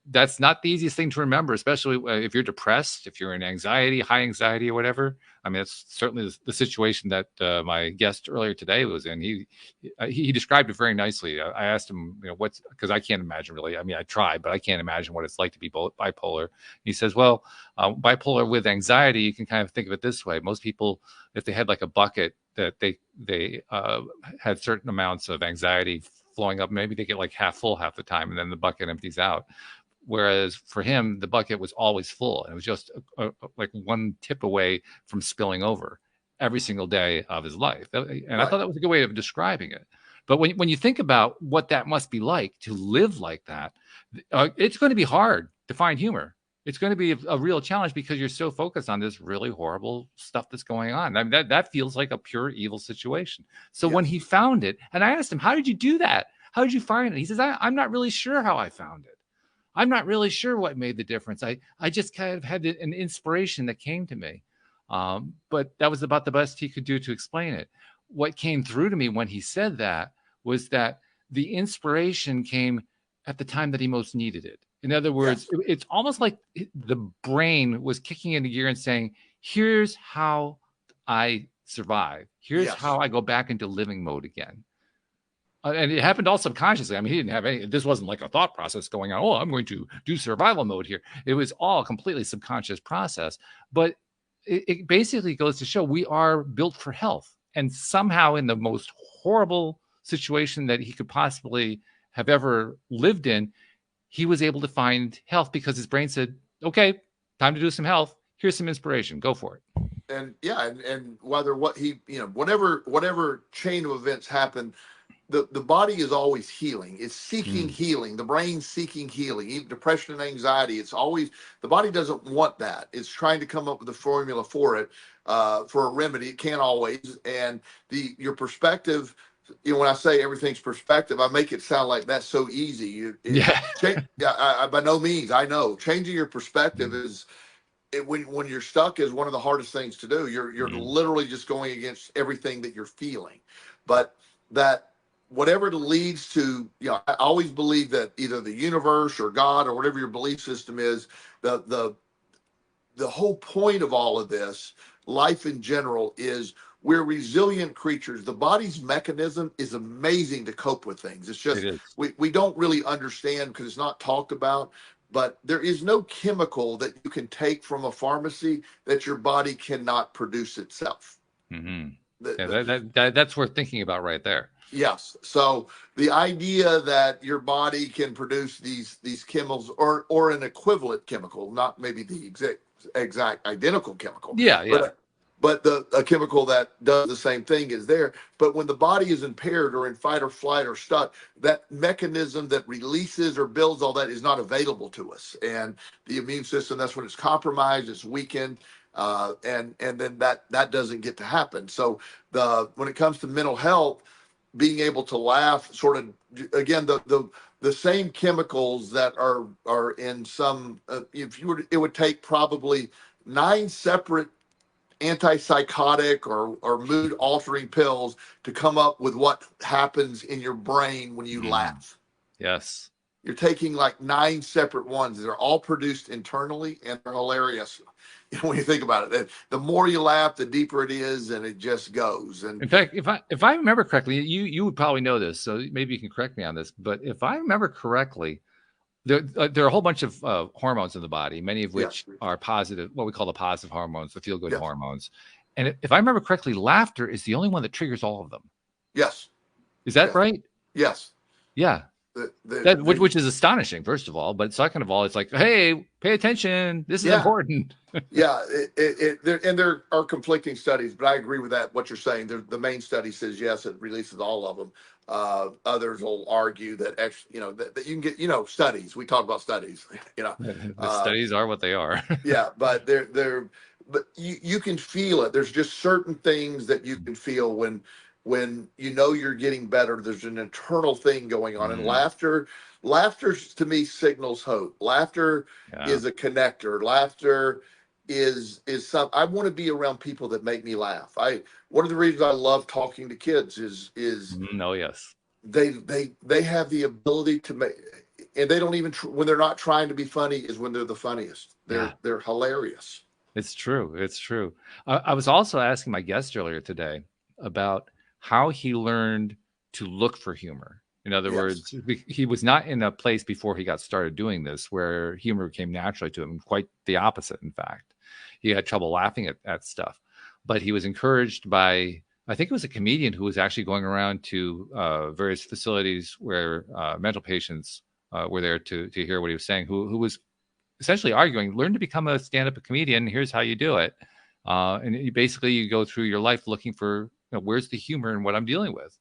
That's not the easiest thing to remember, especially if you're depressed, if you're in anxiety, high anxiety or whatever. I mean, it's certainly the situation that my guest earlier today was in. He described it very nicely. I asked him, what's, because I can't imagine really. I mean, I tried, but I can't imagine what it's like to be bipolar. He says, well, bipolar with anxiety, you can kind of think of it this way. Most people, if they had like a bucket that they had certain amounts of anxiety flowing up, maybe they get like half full half the time, and then the bucket empties out. Whereas for him, the bucket was always full, and it was just like one tip away from spilling over every single day of his life. And right. I thought that was a good way of describing it. But when you think about what that must be like to live like that, it's going to be hard to find humor. It's going to be a real challenge because you're so focused on this really horrible stuff that's going on. I mean, that feels like a pure evil situation. So yes. When he found it, and I asked him, how did you do that? How did you find it? He says, I'm not really sure how I found it. I'm not really sure what made the difference. I just kind of had an inspiration that came to me. But that was about the best he could do to explain it. What came through to me when he said that was that the inspiration came at the time that he most needed it. In other words, yes. It's almost like the brain was kicking into gear and saying, here's how I survive. Here's yes. how I go back into living mode again. And it happened all subconsciously. I mean, he didn't have any, this wasn't like a thought process going on. Oh, I'm going to do survival mode here. It was all a completely subconscious process. But it basically goes to show we are built for health. And somehow in the most horrible situation that he could possibly have ever lived in, he was able to find health because his brain said, okay, time to do some health. Here's some inspiration. Go for it. And yeah, and whether what he, whatever chain of events happen, the body is always healing. It's seeking healing. The brain's seeking healing. Even depression and anxiety, it's always, the body doesn't want that. It's trying to come up with a formula for it, for a remedy. It can't always. And your perspective, when I say everything's perspective, I make it sound like that's so easy. By no means. I know changing your perspective is, when you're stuck, is one of the hardest things to do. You're literally just going against everything that you're feeling. But that, whatever it leads to, I always believe that either the universe or God or whatever your belief system is, the whole point of all of this, life in general, is we're resilient creatures. The body's mechanism is amazing to cope with things. It's just, we don't really understand because it's not talked about, but there is no chemical that you can take from a pharmacy that your body cannot produce itself. Mm-hmm. That's worth thinking about right there. Yes. So the idea that your body can produce these chemicals or an equivalent chemical, not maybe the exact identical chemical. But a chemical that does the same thing is there. But when the body is impaired or in fight or flight or stuck, that mechanism that releases or builds all that is not available to us. And the immune system, that's when it's compromised, it's weakened. And then that doesn't get to happen. So when it comes to mental health, being able to laugh, sort of, again, the same chemicals that are in some, it would take probably 9 separate antipsychotic or mood altering pills to come up with what happens in your brain when you laugh. Yes. You're taking like 9 separate ones that are all produced internally, and they're hilarious. When you think about it, the more you laugh, the deeper it is, and it just goes. And in fact, if I remember correctly, you would probably know this, so maybe you can correct me on this. But if I remember correctly, there are a whole bunch of hormones in the body, many of which are positive, what we call the positive hormones, the feel-good hormones. And if I remember correctly, laughter is the only one that triggers all of them. Yes. Is that right? Yes. Yeah. Which is astonishing, first of all, but second of all, it's like, hey, pay attention. This is important. There are conflicting studies, but I agree with that. What you're saying, the main study says yes, it releases all of them. Others will argue that that you can get studies. We talk about studies. The studies are what they are. But but you can feel it. There's just certain things that you can feel when you're getting better. There's an internal thing going on, and laughter to me signals hope. Laughter is a connector. Laughter is some. I want to be around people that make me laugh. One of the reasons I love talking to kids is yes, they have the ability to make. and they don't even when they're not trying to be funny is when they're the funniest. They're hilarious. It's true. It's true. I was also asking my guest earlier today about how he learned to look for humor. In other words, he was not in a place before he got started doing this where humor came naturally to him. Quite the opposite, in fact. He had trouble laughing at stuff. But he was encouraged by, I think it was a comedian who was actually going around to various facilities where mental patients were there to hear what he was saying, who was essentially arguing, learn to become a stand-up comedian. Here's how you do it. And you go through your life looking for, where's the humor in what I'm dealing with.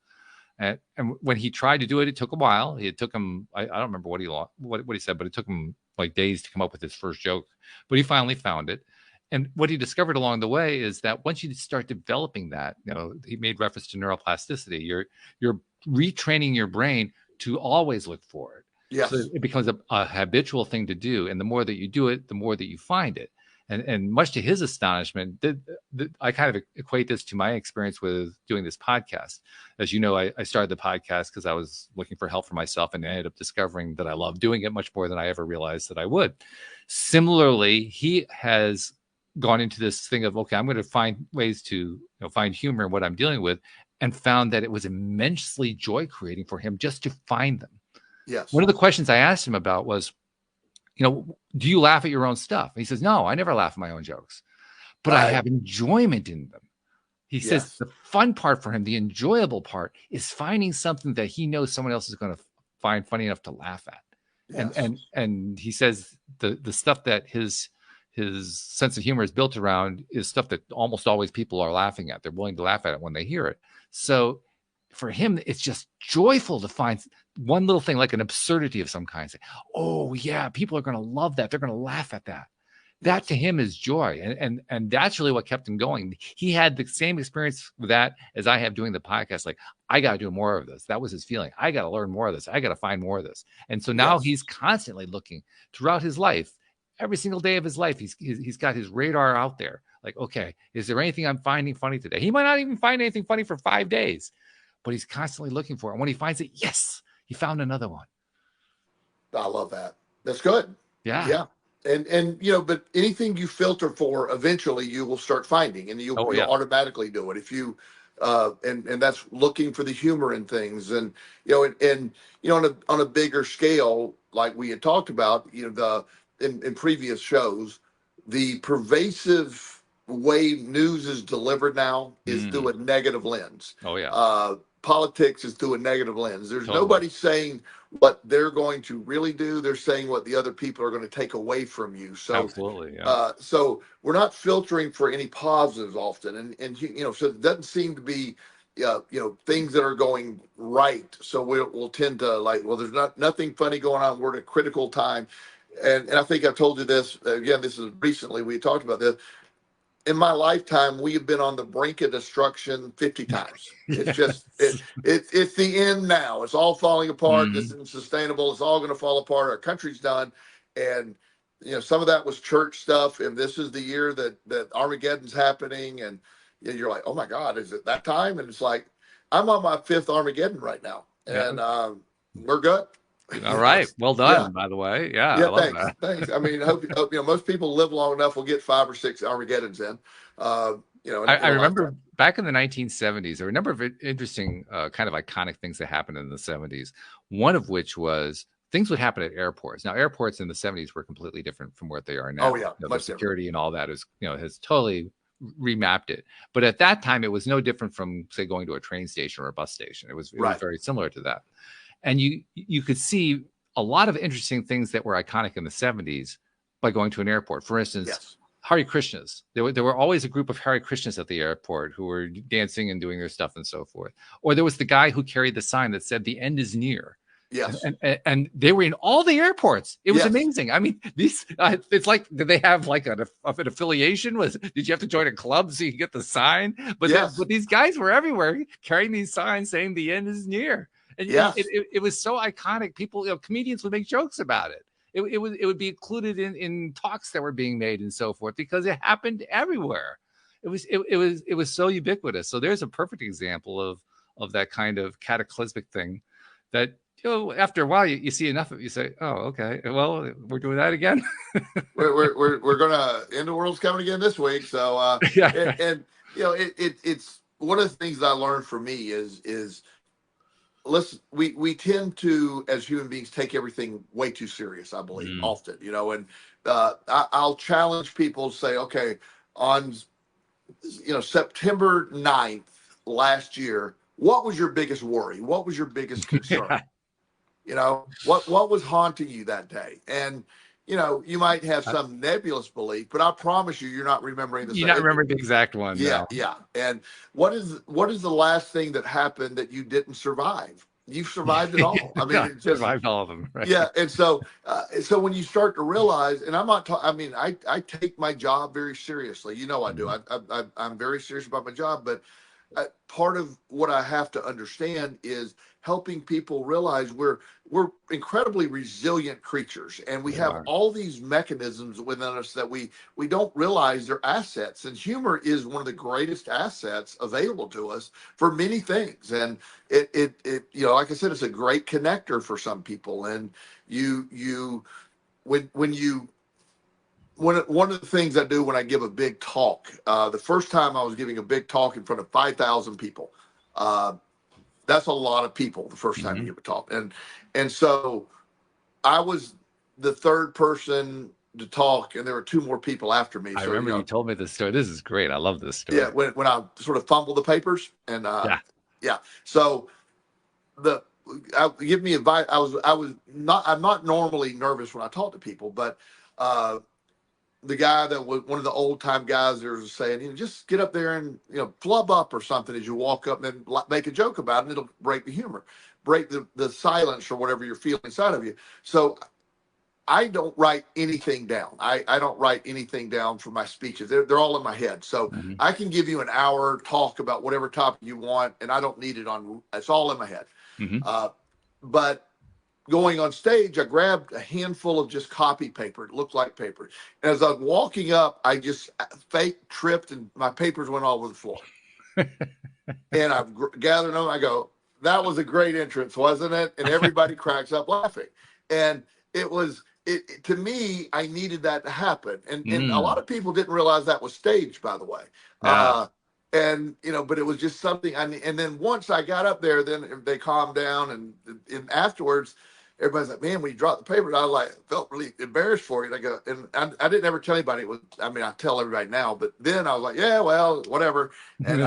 And when he tried to do it, it took a while. It took him, I don't remember what he said, but it took him like days to come up with his first joke. But he finally found it. And what he discovered along the way is that once you start developing that, he made reference to neuroplasticity. You're retraining your brain to always look for it. Yes. So it becomes a habitual thing to do. And the more that you do it, the more that you find it. And much to his astonishment, I kind of equate this to my experience with doing this podcast. As you know, I started the podcast because I was looking for help for myself and ended up discovering that I love doing it much more than I ever realized that I would. Similarly, he has gone into this thing of, okay, I'm going to find ways to find humor in what I'm dealing with, and found that it was immensely joy creating for him just to find them. Yes. One of the questions I asked him about was, do you laugh at your own stuff? He says, no, I never laugh at my own jokes, but I have enjoyment in them. He says the fun part for him, the enjoyable part, is finding something that he knows someone else is going to find funny enough to laugh at. Yes. And he says the stuff that his sense of humor is built around is stuff that almost always people are laughing at. They're willing to laugh at it when they hear it. So for him, it's just joyful to find one little thing, like an absurdity of some kind. Say, oh yeah, people are going to love that. They're going to laugh at that. That to him is joy. And that's really what kept him going. He had the same experience with that as I have doing the podcast. Like, I got to do more of this. That was his feeling. I got to learn more of this. I got to find more of this. And so now he's constantly looking throughout his life. Every single day of his life, he's got his radar out there. Like, okay, is there anything I'm finding funny today? He might not even find anything funny for 5 days, but he's constantly looking for it. And when he finds it, yes, he found another one. I love that. That's good. Yeah. Yeah. And but anything you filter for, eventually you will start finding, and you'll automatically do it. If you and that's looking for the humor in things, and on a bigger scale, like we had talked about, in previous shows, the pervasive way news is delivered now is through a negative lens. Oh yeah. Politics is through a negative lens. There's nobody saying what they're going to really do. They're saying what the other people are going to take away from you. So absolutely. Yeah. So we're not filtering for any positives often, and so it doesn't seem to be things that are going right. So we'll tend to there's nothing funny going on. We're at a critical time. And I think I've told you this again. This is recently we talked about this. In my lifetime, we have been on the brink of destruction 50 times. It's just it's the end now. It's all falling apart. This isn't sustainable. It's all going to fall apart. Our country's done, and some of that was church stuff. And this is the year that Armageddon's happening, and you're like, oh my God, is it that time? And it's like, I'm on my 5th Armageddon right now, and we're good. All right. Well done, by the way. Yeah. I love that. Thanks. I mean, I hope most people live long enough will get 5 or 6 Armageddons in. I remember back in the 1970s, there were a number of interesting kind of iconic things that happened in the 70s. One of which was things would happen at airports. Now, airports in the 70s were completely different from what they are now. Oh yeah, the security and all that is has totally remapped it. But at that time, it was no different from, say, going to a train station or a bus station. It was very similar to that. And you could see a lot of interesting things that were iconic in the 70s by going to an airport. For instance, Hare Krishnas. There were always a group of Hare Krishnas at the airport who were dancing and doing their stuff and so forth. Or there was the guy who carried the sign that said, "The end is near." Yes. And they were in all the airports. It was amazing. I mean, these it's like, did they have like an affiliation? Did you have to join a club so you could get the sign? But these guys were everywhere carrying these signs saying the end is near. And it was so iconic. People, comedians would make jokes about it. It would be included in talks that were being made and so forth because it happened everywhere. It was so ubiquitous. So there's a perfect example of that kind of cataclysmic thing that after a while, you see enough of it. You say, "Oh, okay. Well, we're doing that again." We're gonna end the world's coming again this week. So Yeah. and it's one of the things that I learned from me is listen, we tend to, as human beings, take everything way too serious, I believe, Mm. often, and I'll challenge people to say, okay, on September 9th last year, what was your biggest worry? What was your biggest concern? Yeah. What was haunting you that day? And you might have some nebulous belief, but I promise you're not remembering the You same. not remember the exact one, Yeah, no. yeah. And what is the last thing that happened that you didn't survive? You've survived it all. I mean, I it's just, survived all of them, right? yeah. And so when you start to realize, and I'm not talking, I mean, I take my job very seriously. I do. Mhm. I'm very serious about my job, but part of what I have to understand is helping people realize we're incredibly resilient creatures, and we We have are. all these mechanisms within us that we don't realize they're assets. And humor is one of the greatest assets available to us for many things. And like I said, it's a great connector for some people. And you when you one of the things I do when I give a big talk, the first time I was giving a big talk in front of 5,000 people. Uh, that's a lot of people the first time you Mhm. give a talk. And so I was the third person to talk, and there were two more people after me. I So, remember you told me this story. This is great. I love this yeah, story. when I sort of fumbled the papers and, Yeah. yeah. So the, give me advice. I'm not normally nervous when I talk to people, but, the guy that was one of the old time guys there was saying, just get up there and, flub up or something as you walk up and then make a joke about it, and it'll break the humor, break the silence or whatever you're feeling inside of you. So I don't write anything down. I don't write anything down for my speeches. They're all in my head. So Mhm. I can give you an hour talk about whatever topic you want, and I don't need it it's all in my head. Mhm. Uh, but going on stage, I grabbed a handful of just copy paper. It looked like paper. And as I was walking up, I just fake tripped and my papers went all over the floor. And I've gathered them. I go, that was a great entrance, wasn't it? And everybody cracks up laughing. And to me, I needed that to happen. And a lot Mm. of people didn't realize that was staged, by the way. Yeah. And but it was just something. And then once I got up there, then they calmed down, and afterwards, everybody's like, "Man, when you dropped the paper," I was like, felt really embarrassed for you. And I go, and I didn't ever tell anybody. I mean, I tell everybody now, but then I was like, "Yeah, well, whatever." And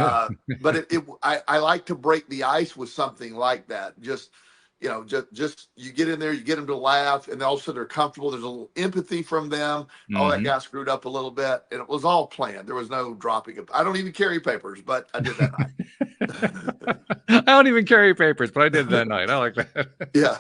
but I like to break the ice with something like that. Just you get in there, you get them to laugh, and also they're comfortable. There's a little empathy from them. Oh, that Mhm. guy screwed up a little bit, and it was all planned. There was no dropping of. I don't even carry papers, but I did that night. I don't even carry papers, but I did that night. I like that. Yeah,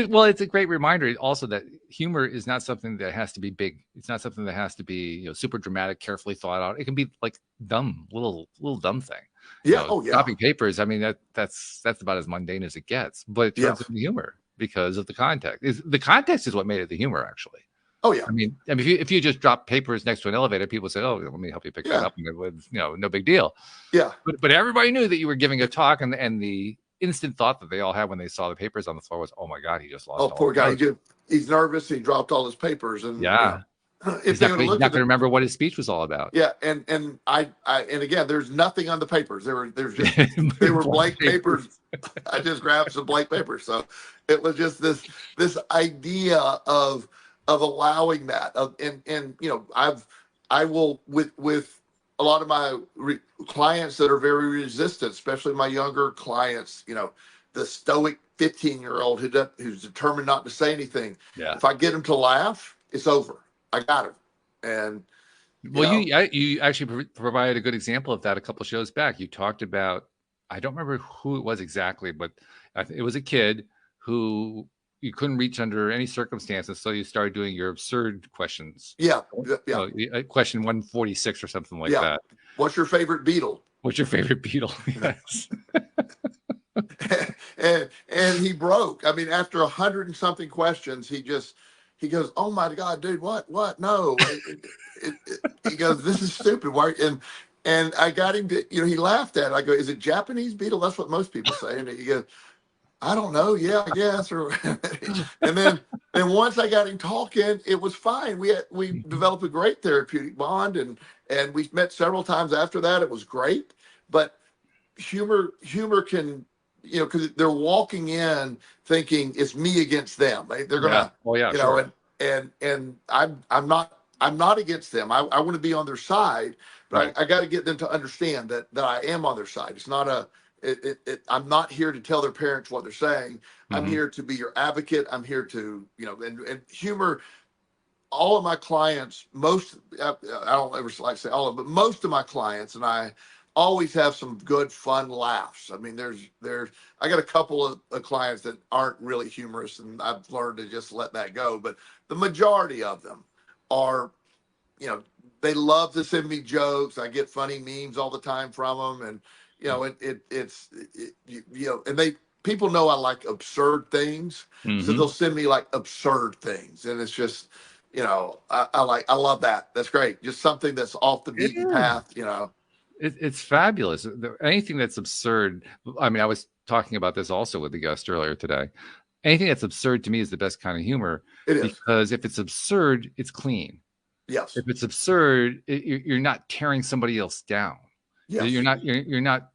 Well, it's a great reminder also that humor is not something that has to be big. It's not something that has to be, super dramatic, carefully thought out. It can be like dumb, little dumb thing. yeah, oh yeah, Dropping papers. I mean, that's about as mundane as it gets, but it yeah, turns into humor because of the context. The context is what made it the humor, actually. oh yeah, If you just drop papers next to an elevator, people say, "Oh, let me help you pick that yeah, up," and it was, no big deal. yeah. But everybody knew that you were giving a talk, and the instant thought that they all had when they saw the papers on the floor was, "Oh my God, he just Oh, lost all poor his guy. notes." He's nervous. He dropped all his papers, and Yeah, if they would have he's looked not at going to the. remember what his speech was all about. Yeah, and and again, there's nothing on the papers. There's just they were Blank blank papers. I just grabbed some blank papers. So it was just this idea of allowing that. And I will with a lot of my clients that are very resistant, especially my younger clients. The stoic 15-year-old who's determined not to say anything. Yeah. If I get him to laugh, it's over. I got him. And you Well, know, you actually provided a good example of that a couple shows back. You talked about, I don't remember who it was exactly, but it was a kid who you couldn't reach under any circumstances, so you started doing your absurd questions. yeah, yeah, Question 146 or something like yeah. that. What's your favorite Beatle? What's your favorite Beatle? Yes. and he broke. I mean, after 100 and something questions, he goes, "Oh my God, dude, what? No." He goes, "This is stupid." Why? And I got him to, he laughed at it. I go, "Is it Japanese Beetle?" That's what most people say. And he goes, I don't know. Yeah, I guess. Or and then once I got him talking, it was fine. We developed a great therapeutic bond, and we met several times after that. It was great. But humor can, because they're walking in thinking it's me against them. They're Yeah. gonna, Oh yeah, you know, sure. and I'm not against them. I want to be on their side, but Right. I got to get them to understand that I am on their side. It's not I'm not here to tell their parents what they're saying. I'm Hmm. here to be your advocate. I'm here to, and humor. All of my clients, I don't ever like to say all of, but most of my clients and I always have some good, fun laughs. I mean, I got a couple of clients that aren't really humorous, and I've learned to just let that go. But the majority of them are, you know, they love to send me jokes. I get funny memes all the time from them, and and people know I like absurd things, so Hmm. they'll send me like absurd things, and it's just, I love that. That's great. Just something that's off the It beaten is. path. It's fabulous. Anything that's absurd. I mean, I was talking about this also with the guest earlier today. Anything that's absurd to me is the best kind of humor, It is. because if it's absurd, it's clean. Yes. If it's absurd, you're not tearing somebody else down. You're Yes. not you're not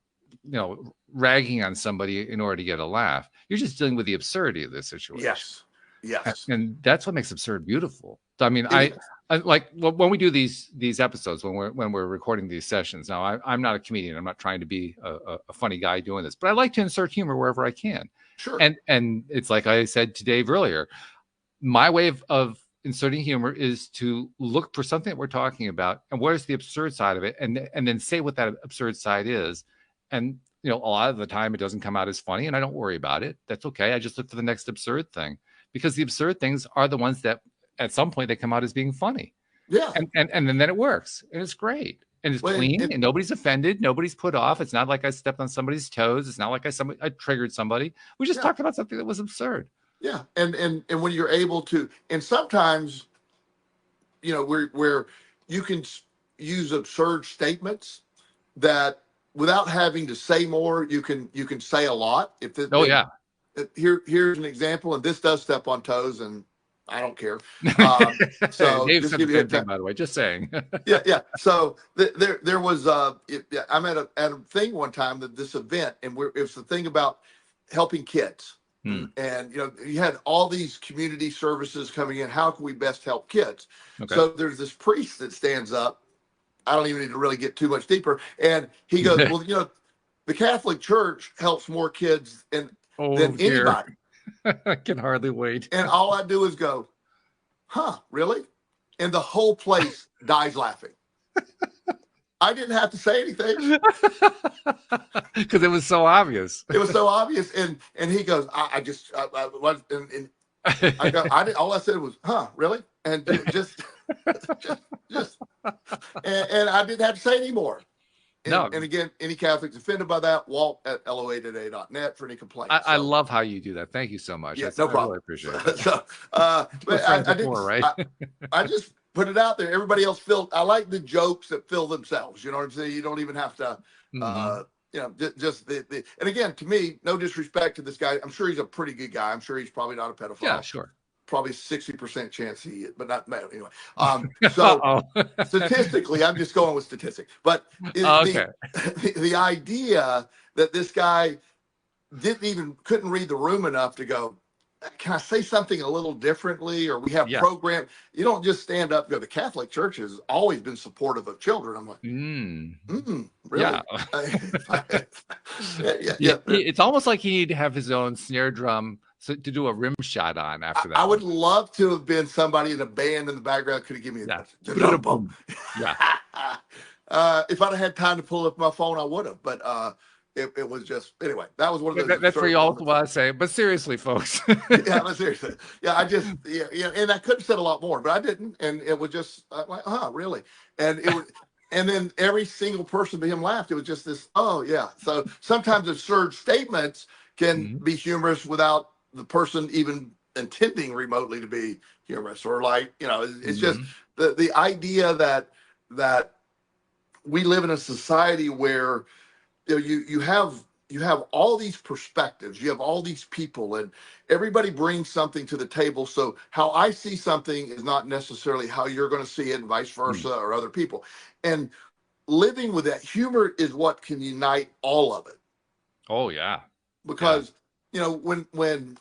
ragging on somebody in order to get a laugh. You're just dealing with the absurdity of this situation. Yes. Yes. And that's what makes absurd beautiful. So, I mean, It is. I like when we do these episodes, when we're recording these sessions. Now, I'm not a comedian. I'm not trying to be a funny guy doing this, but I like to insert humor wherever I can. Sure. And it's like I said to Dave earlier, my way of inserting humor is to look for something that we're talking about, and where's the absurd side of it, and then say what that absurd side is. And a lot of the time it doesn't come out as funny, and I don't worry about it. That's okay. I just look for the next absurd thing, because the absurd things are the ones that at some point they come out as being funny, Yeah. and then it works, and it's great. And it's Well, clean, and nobody's offended, nobody's put off. It's not like I stepped on somebody's toes. It's not like I triggered somebody. We just yeah. talked about something that was absurd. Yeah. And when you're able to, and sometimes, where you can use absurd statements that without having to say more, you can say a lot. Oh yeah. Here's an example, and this does step on toes, and I don't care. Um, so Dave just said the give you a same thing, time. by the way. Just saying. Yeah, yeah. So there was yeah, I'm at a thing one time, that this event, and it's the thing about helping kids. Hmm. And you had all these community services coming in. How can we best help kids? Okay. So there's this priest that stands up. I don't even need to really get too much deeper. And he goes, well, the Catholic Church helps more kids Oh than dear. anybody. I can hardly wait. And all I do is go, huh, really? And the whole place dies laughing. I didn't have to say anything. Because it was so obvious. It was so obvious. And he goes, I just, I was, and I go, all I said was, huh, really? And just, just, and I didn't have to say any more. No, And again, any Catholics offended by that, Walt at LOAtoday.net for any complaints. I love how you do that. Thank you so much. Yeah, no I really problem. appreciate that. So, We're but friends I didn't. before, right? I just put it out there. Everybody else I like the jokes that fill themselves. You know what I'm saying? You don't even have to. Hmm. Just the. And again, to me, no disrespect to this guy. I'm sure he's a pretty good guy. I'm sure he's probably not a Yeah, pedophile. sure. Probably 60% chance he is, but not anyway. So statistically, I'm just going with statistics. But Okay. the idea that this guy couldn't read the room enough to go, can I say something a little differently? Or we have Yeah. program. You don't just stand up and go, the Catholic Church has always been supportive of children. I'm like, really? Yeah. Yeah. It's almost like he need to have his own snare drum to do a rim shot on after that. I would love to have been somebody in a band in the background could have given me Yeah. if I'd have had time to pull up my phone, I would have. But it was just, anyway, that was one of those. That's where you also want to say, but seriously, folks. Yeah, but seriously. Yeah, and I could have said a lot more, but I didn't. And it was just like, really? And it was, and then every single person being laughed. It was just this, oh yeah. So sometimes absurd statements can be humorous without the person even intending remotely to be humorous, or like, it's just the idea that we live in a society where you have you have all these perspectives, you have all these people, and everybody brings something to the table. So how I see something is not necessarily how you're going to see it, and vice Mm. versa, or other people. And living with that humor is what can unite all of it. Oh yeah. Yeah. Because when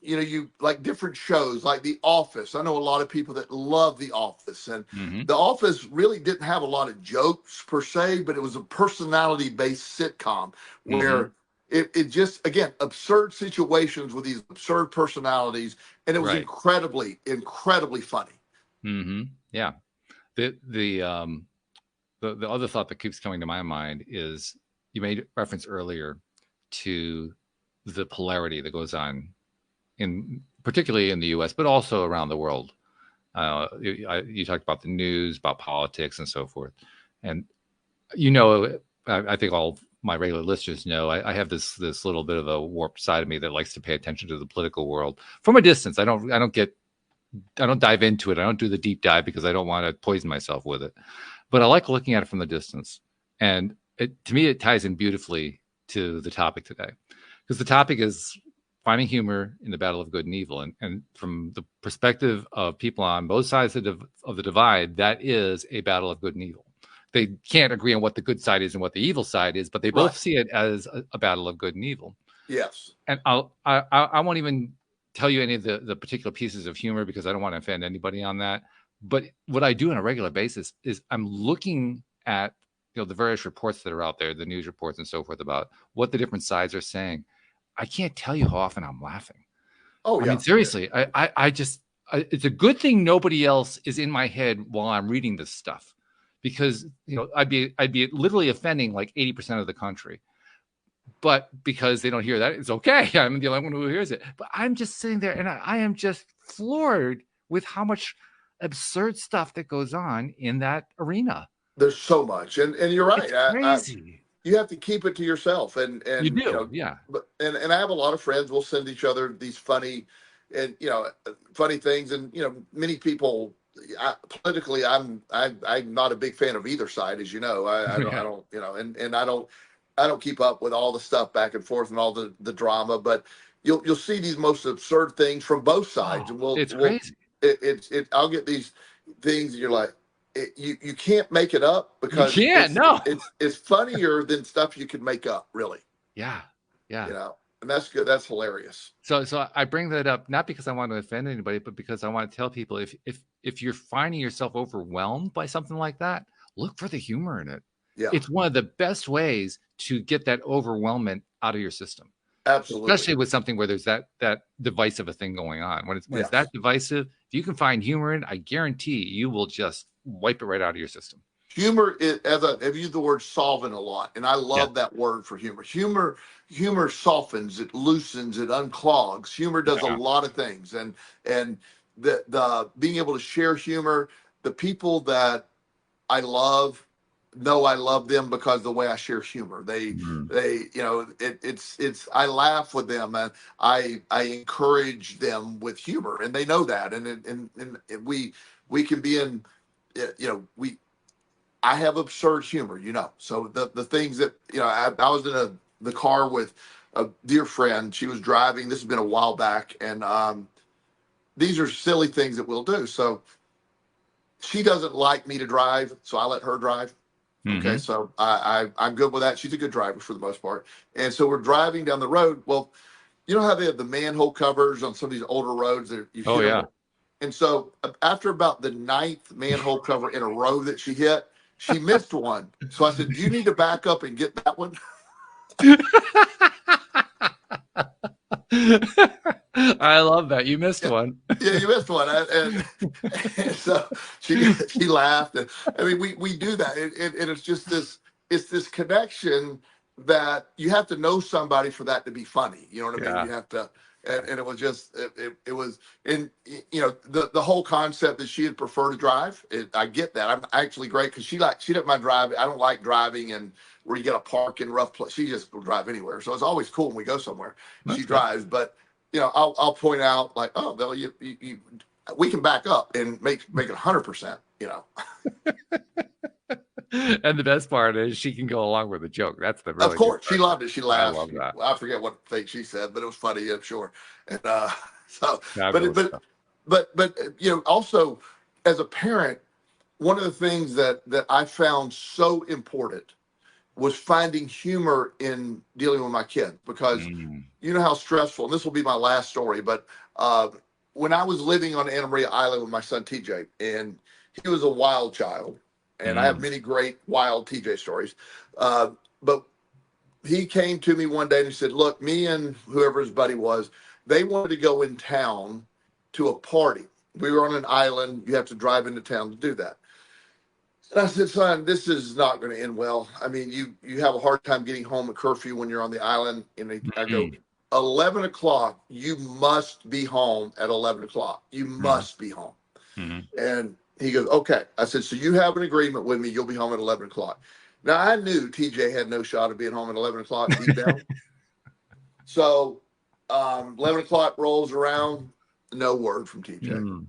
you like different shows like The Office. I know a lot of people that love The Office, and Mm-hmm. The Office really didn't have a lot of jokes per se, but it was a personality based sitcom Mm-hmm. where it just, again, absurd situations with these absurd personalities, and it was Right. incredibly, incredibly funny. Mm-hmm. Yeah. The other thought that keeps coming to my mind is you made reference earlier to the polarity that goes on in particularly in the U.S., but also around the world. You talked about the news, about politics, and so forth. And I think all my regular listeners know I have this little bit of a warped side of me that likes to pay attention to the political world from a distance. I don't dive into it. I don't do the deep dive because I don't want to poison myself with it. But I like looking at it from the distance. And to me, it ties in beautifully to the topic today. Because the topic is finding humor in the battle of good and evil. And from the perspective of people on both sides of the divide, that is a battle of good and evil. They can't agree on what the good side is and what the evil side is, but they Right. both see it as a battle of good and evil. Yes. And I won't even tell you any of the particular pieces of humor because I don't want to offend anybody on that. But what I do on a regular basis is I'm looking at the various reports that are out there, the news reports and so forth about what the different sides are saying. I can't tell you how often I'm laughing. Oh I mean, yeah. seriously, I just it's a good thing nobody else is in my head while I'm reading this stuff, because I'd be literally offending like 80% of the country. But because they don't hear that, it's okay. I'm the only one who hears it. But I'm just sitting there and I am just floored with how much absurd stuff that goes on in that arena. There's so much, and you're It's right. crazy. You have to keep it to yourself, You and do, yeah. but and I have a lot of friends. We'll send each other these funny and funny things, and many people. Politically, I'm not a big fan of either side, as you know. I Yeah. don't and I don't keep up with all the stuff back and forth and all the drama, but you'll see these most absurd things from both sides, Oh, and it's crazy. I'll get these things, and you're like, you can't make it up You because can't, no. it's funnier than stuff you could make up, really. Yeah, yeah. And that's good. That's hilarious. So I bring that up not because I want to offend anybody, but because I want to tell people if you're finding yourself overwhelmed by something like that, look for the humor in it. Yeah, It's one of the best ways to get that overwhelmment out of your system, absolutely. especially with something where there's that divisive a thing going on. When it's that Yes. divisive, if you can find humor in it, I guarantee you will just wipe it right out of your system. Humor is, I've used the word solvent a lot, and I Yeah. love that word for humor. Humor softens, it loosens, it unclogs. Humor does a Yeah. lot of things, and the being able to share humor, the people that I love know I love them because the way I share humor. Mhm. It's I laugh with them, and I encourage them with humor, and they know that. And we can be in, we I have absurd humor, So the things that I was in the car with a dear friend. She was driving. This has been a while back, and these are silly things that we'll do. So she doesn't like me to drive, so I let her drive. Okay, Mhm. so I'm good with that. She's a good driver for the most part, and so we're driving down the road. Well, you know how they have the manhole covers on some of these older roads that you Oh hit them, yeah. and so after about the ninth manhole cover in a row that she hit, she missed one. So I said, "Do you need to back up and get that one?" I love that. You missed one. Yeah, you missed one. And so she laughed, and I mean, we do that, and it's just this connection that you have to know somebody for that to be funny. You know what I mean? Yeah. You have to, and it was just it was, and the whole concept that she'd prefer to drive. I get that. I'm actually great because she doesn't mind driving. I don't like driving and where you got to park in rough place. She just will drive anywhere, so it's always cool when we go somewhere. She That's good. drives, but I'll point out like, oh, Bill, we can back up and make it 100%. And the best part is she can go along with the joke. That's the Of really good course, she part. loved it. She I laughed. love that. I forget what thing she said, but it was funny, I'm sure. And so, but Fabulous stuff. also as a parent, one of the things that I found so important was finding humor in dealing with my kid, because Mm. you know how stressful. And this will be my last story, but when I was living on Anna Maria Island with my son TJ, and he was a wild child, and I have Mm. many great wild TJ stories, but he came to me one day and he said, look, me and whoever his buddy was, they wanted to go in town to a party. We were on an island. You have to drive into town to do that. And I said, son, this is not going to end well. I mean, you have a hard time getting home at curfew when you're on the island. And I go, Mm. 11 o'clock, you must be home at 11 o'clock. You Mm. must be home. Mm. And he goes, okay. I said, so you have an agreement with me. You'll be home at 11 o'clock. Now, I knew TJ had no shot of being home at 11 o'clock deep down. So 11 o'clock rolls around, no word from TJ. Mm.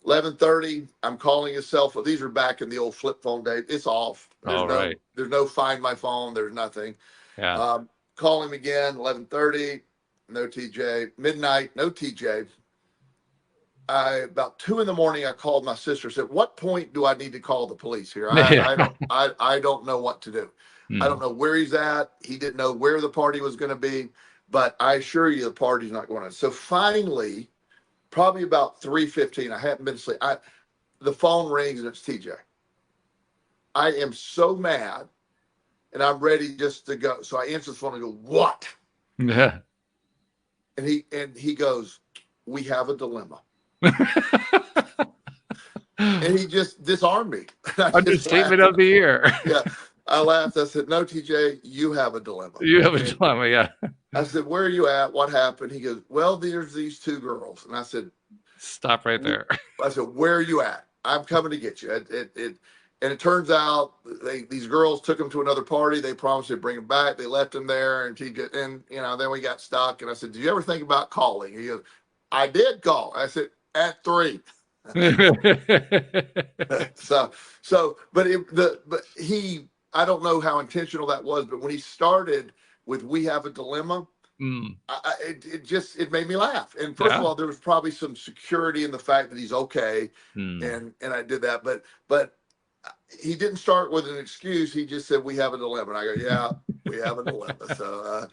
11:30, I'm calling his cell phone. These are back in the old flip phone days. It's off. All right. There's no find my phone. There's nothing. Yeah. Call him again, 11:30, no TJ. Midnight, no TJ. About 2 a.m, I called my sister. Said, "What point do I need to call the police here? I don't know what to do. I don't Mm. know where he's at. He didn't know where the party was going to be, but I assure you, the party's not going on." So finally, probably about 3:15, I hadn't been asleep. The phone rings and it's TJ. I am so mad, and I'm ready just to go. So I answer the phone and go, "What?" Yeah. And he goes, "We have a dilemma." And he just disarmed me. Understatement of the year. Yeah. I laughed. I said, "No, TJ, you have a dilemma." You have a dilemma, yeah. I said, "Where are you at? What happened?" He goes, "Well, there's these two girls." And I said, Stop right there. "Where are you at? I'm coming to get you." And it turns out these girls took him to another party. They promised to bring him back. They left him there, and then we got stuck. And I said, "Did you ever think about calling?" He goes, "I did call." I said, "At 3." But I don't know how intentional that was, but when he started with "We have a dilemma," Mm. it made me laugh. And first Yeah. of all, there was probably some security in the fact that he's okay, Mm. and I did that. But he didn't start with an excuse. He just said, "We have a dilemma." And I go, "Yeah, we have a dilemma."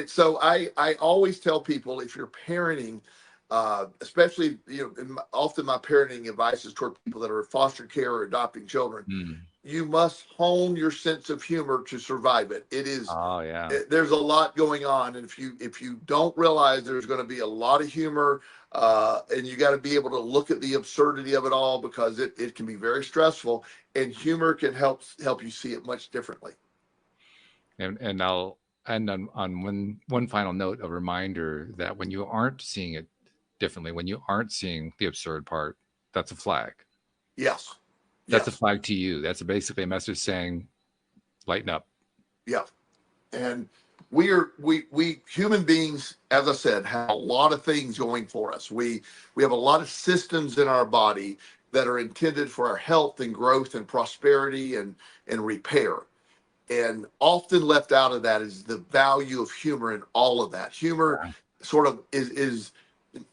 So I always tell people, if you're parenting, especially often my parenting advice is toward people that are in foster care or adopting children. Mm. You must hone your sense of humor to survive it. Oh, yeah. There's a lot going on, and if you don't realize there's going to be a lot of humor, and you got to be able to look at the absurdity of it all, because it can be very stressful, and humor can help you see it much differently. And I'll end on one final note, a reminder that when you aren't seeing it differently, when you aren't seeing the absurd part, that's a flag. Yes. That's a flag to you. That's basically a message saying, lighten up. Yeah. And we human beings, as I said, have a lot of things going for us. We have a lot of systems in our body that are intended for our health and growth and prosperity and repair. And often left out of that is the value of humor in all of that. Humor sort of is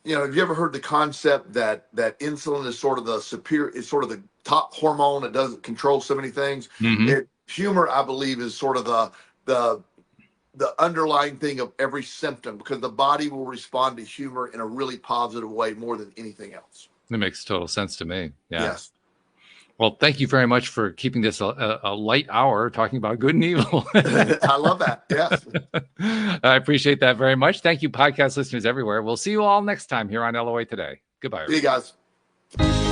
have you ever heard the concept that insulin is sort of the top hormone that doesn't control so many things? Mm-hmm. Humor, I believe, is sort of the underlying thing of every symptom, because the body will respond to humor in a really positive way more than anything else. That makes total sense to me. Yeah. Yes. Well, thank you very much for keeping this a light hour talking about good and evil. I love that. Yes. I appreciate that very much. Thank you, podcast listeners everywhere. We'll see you all next time here on LOA Today. Goodbye, See you everybody. guys.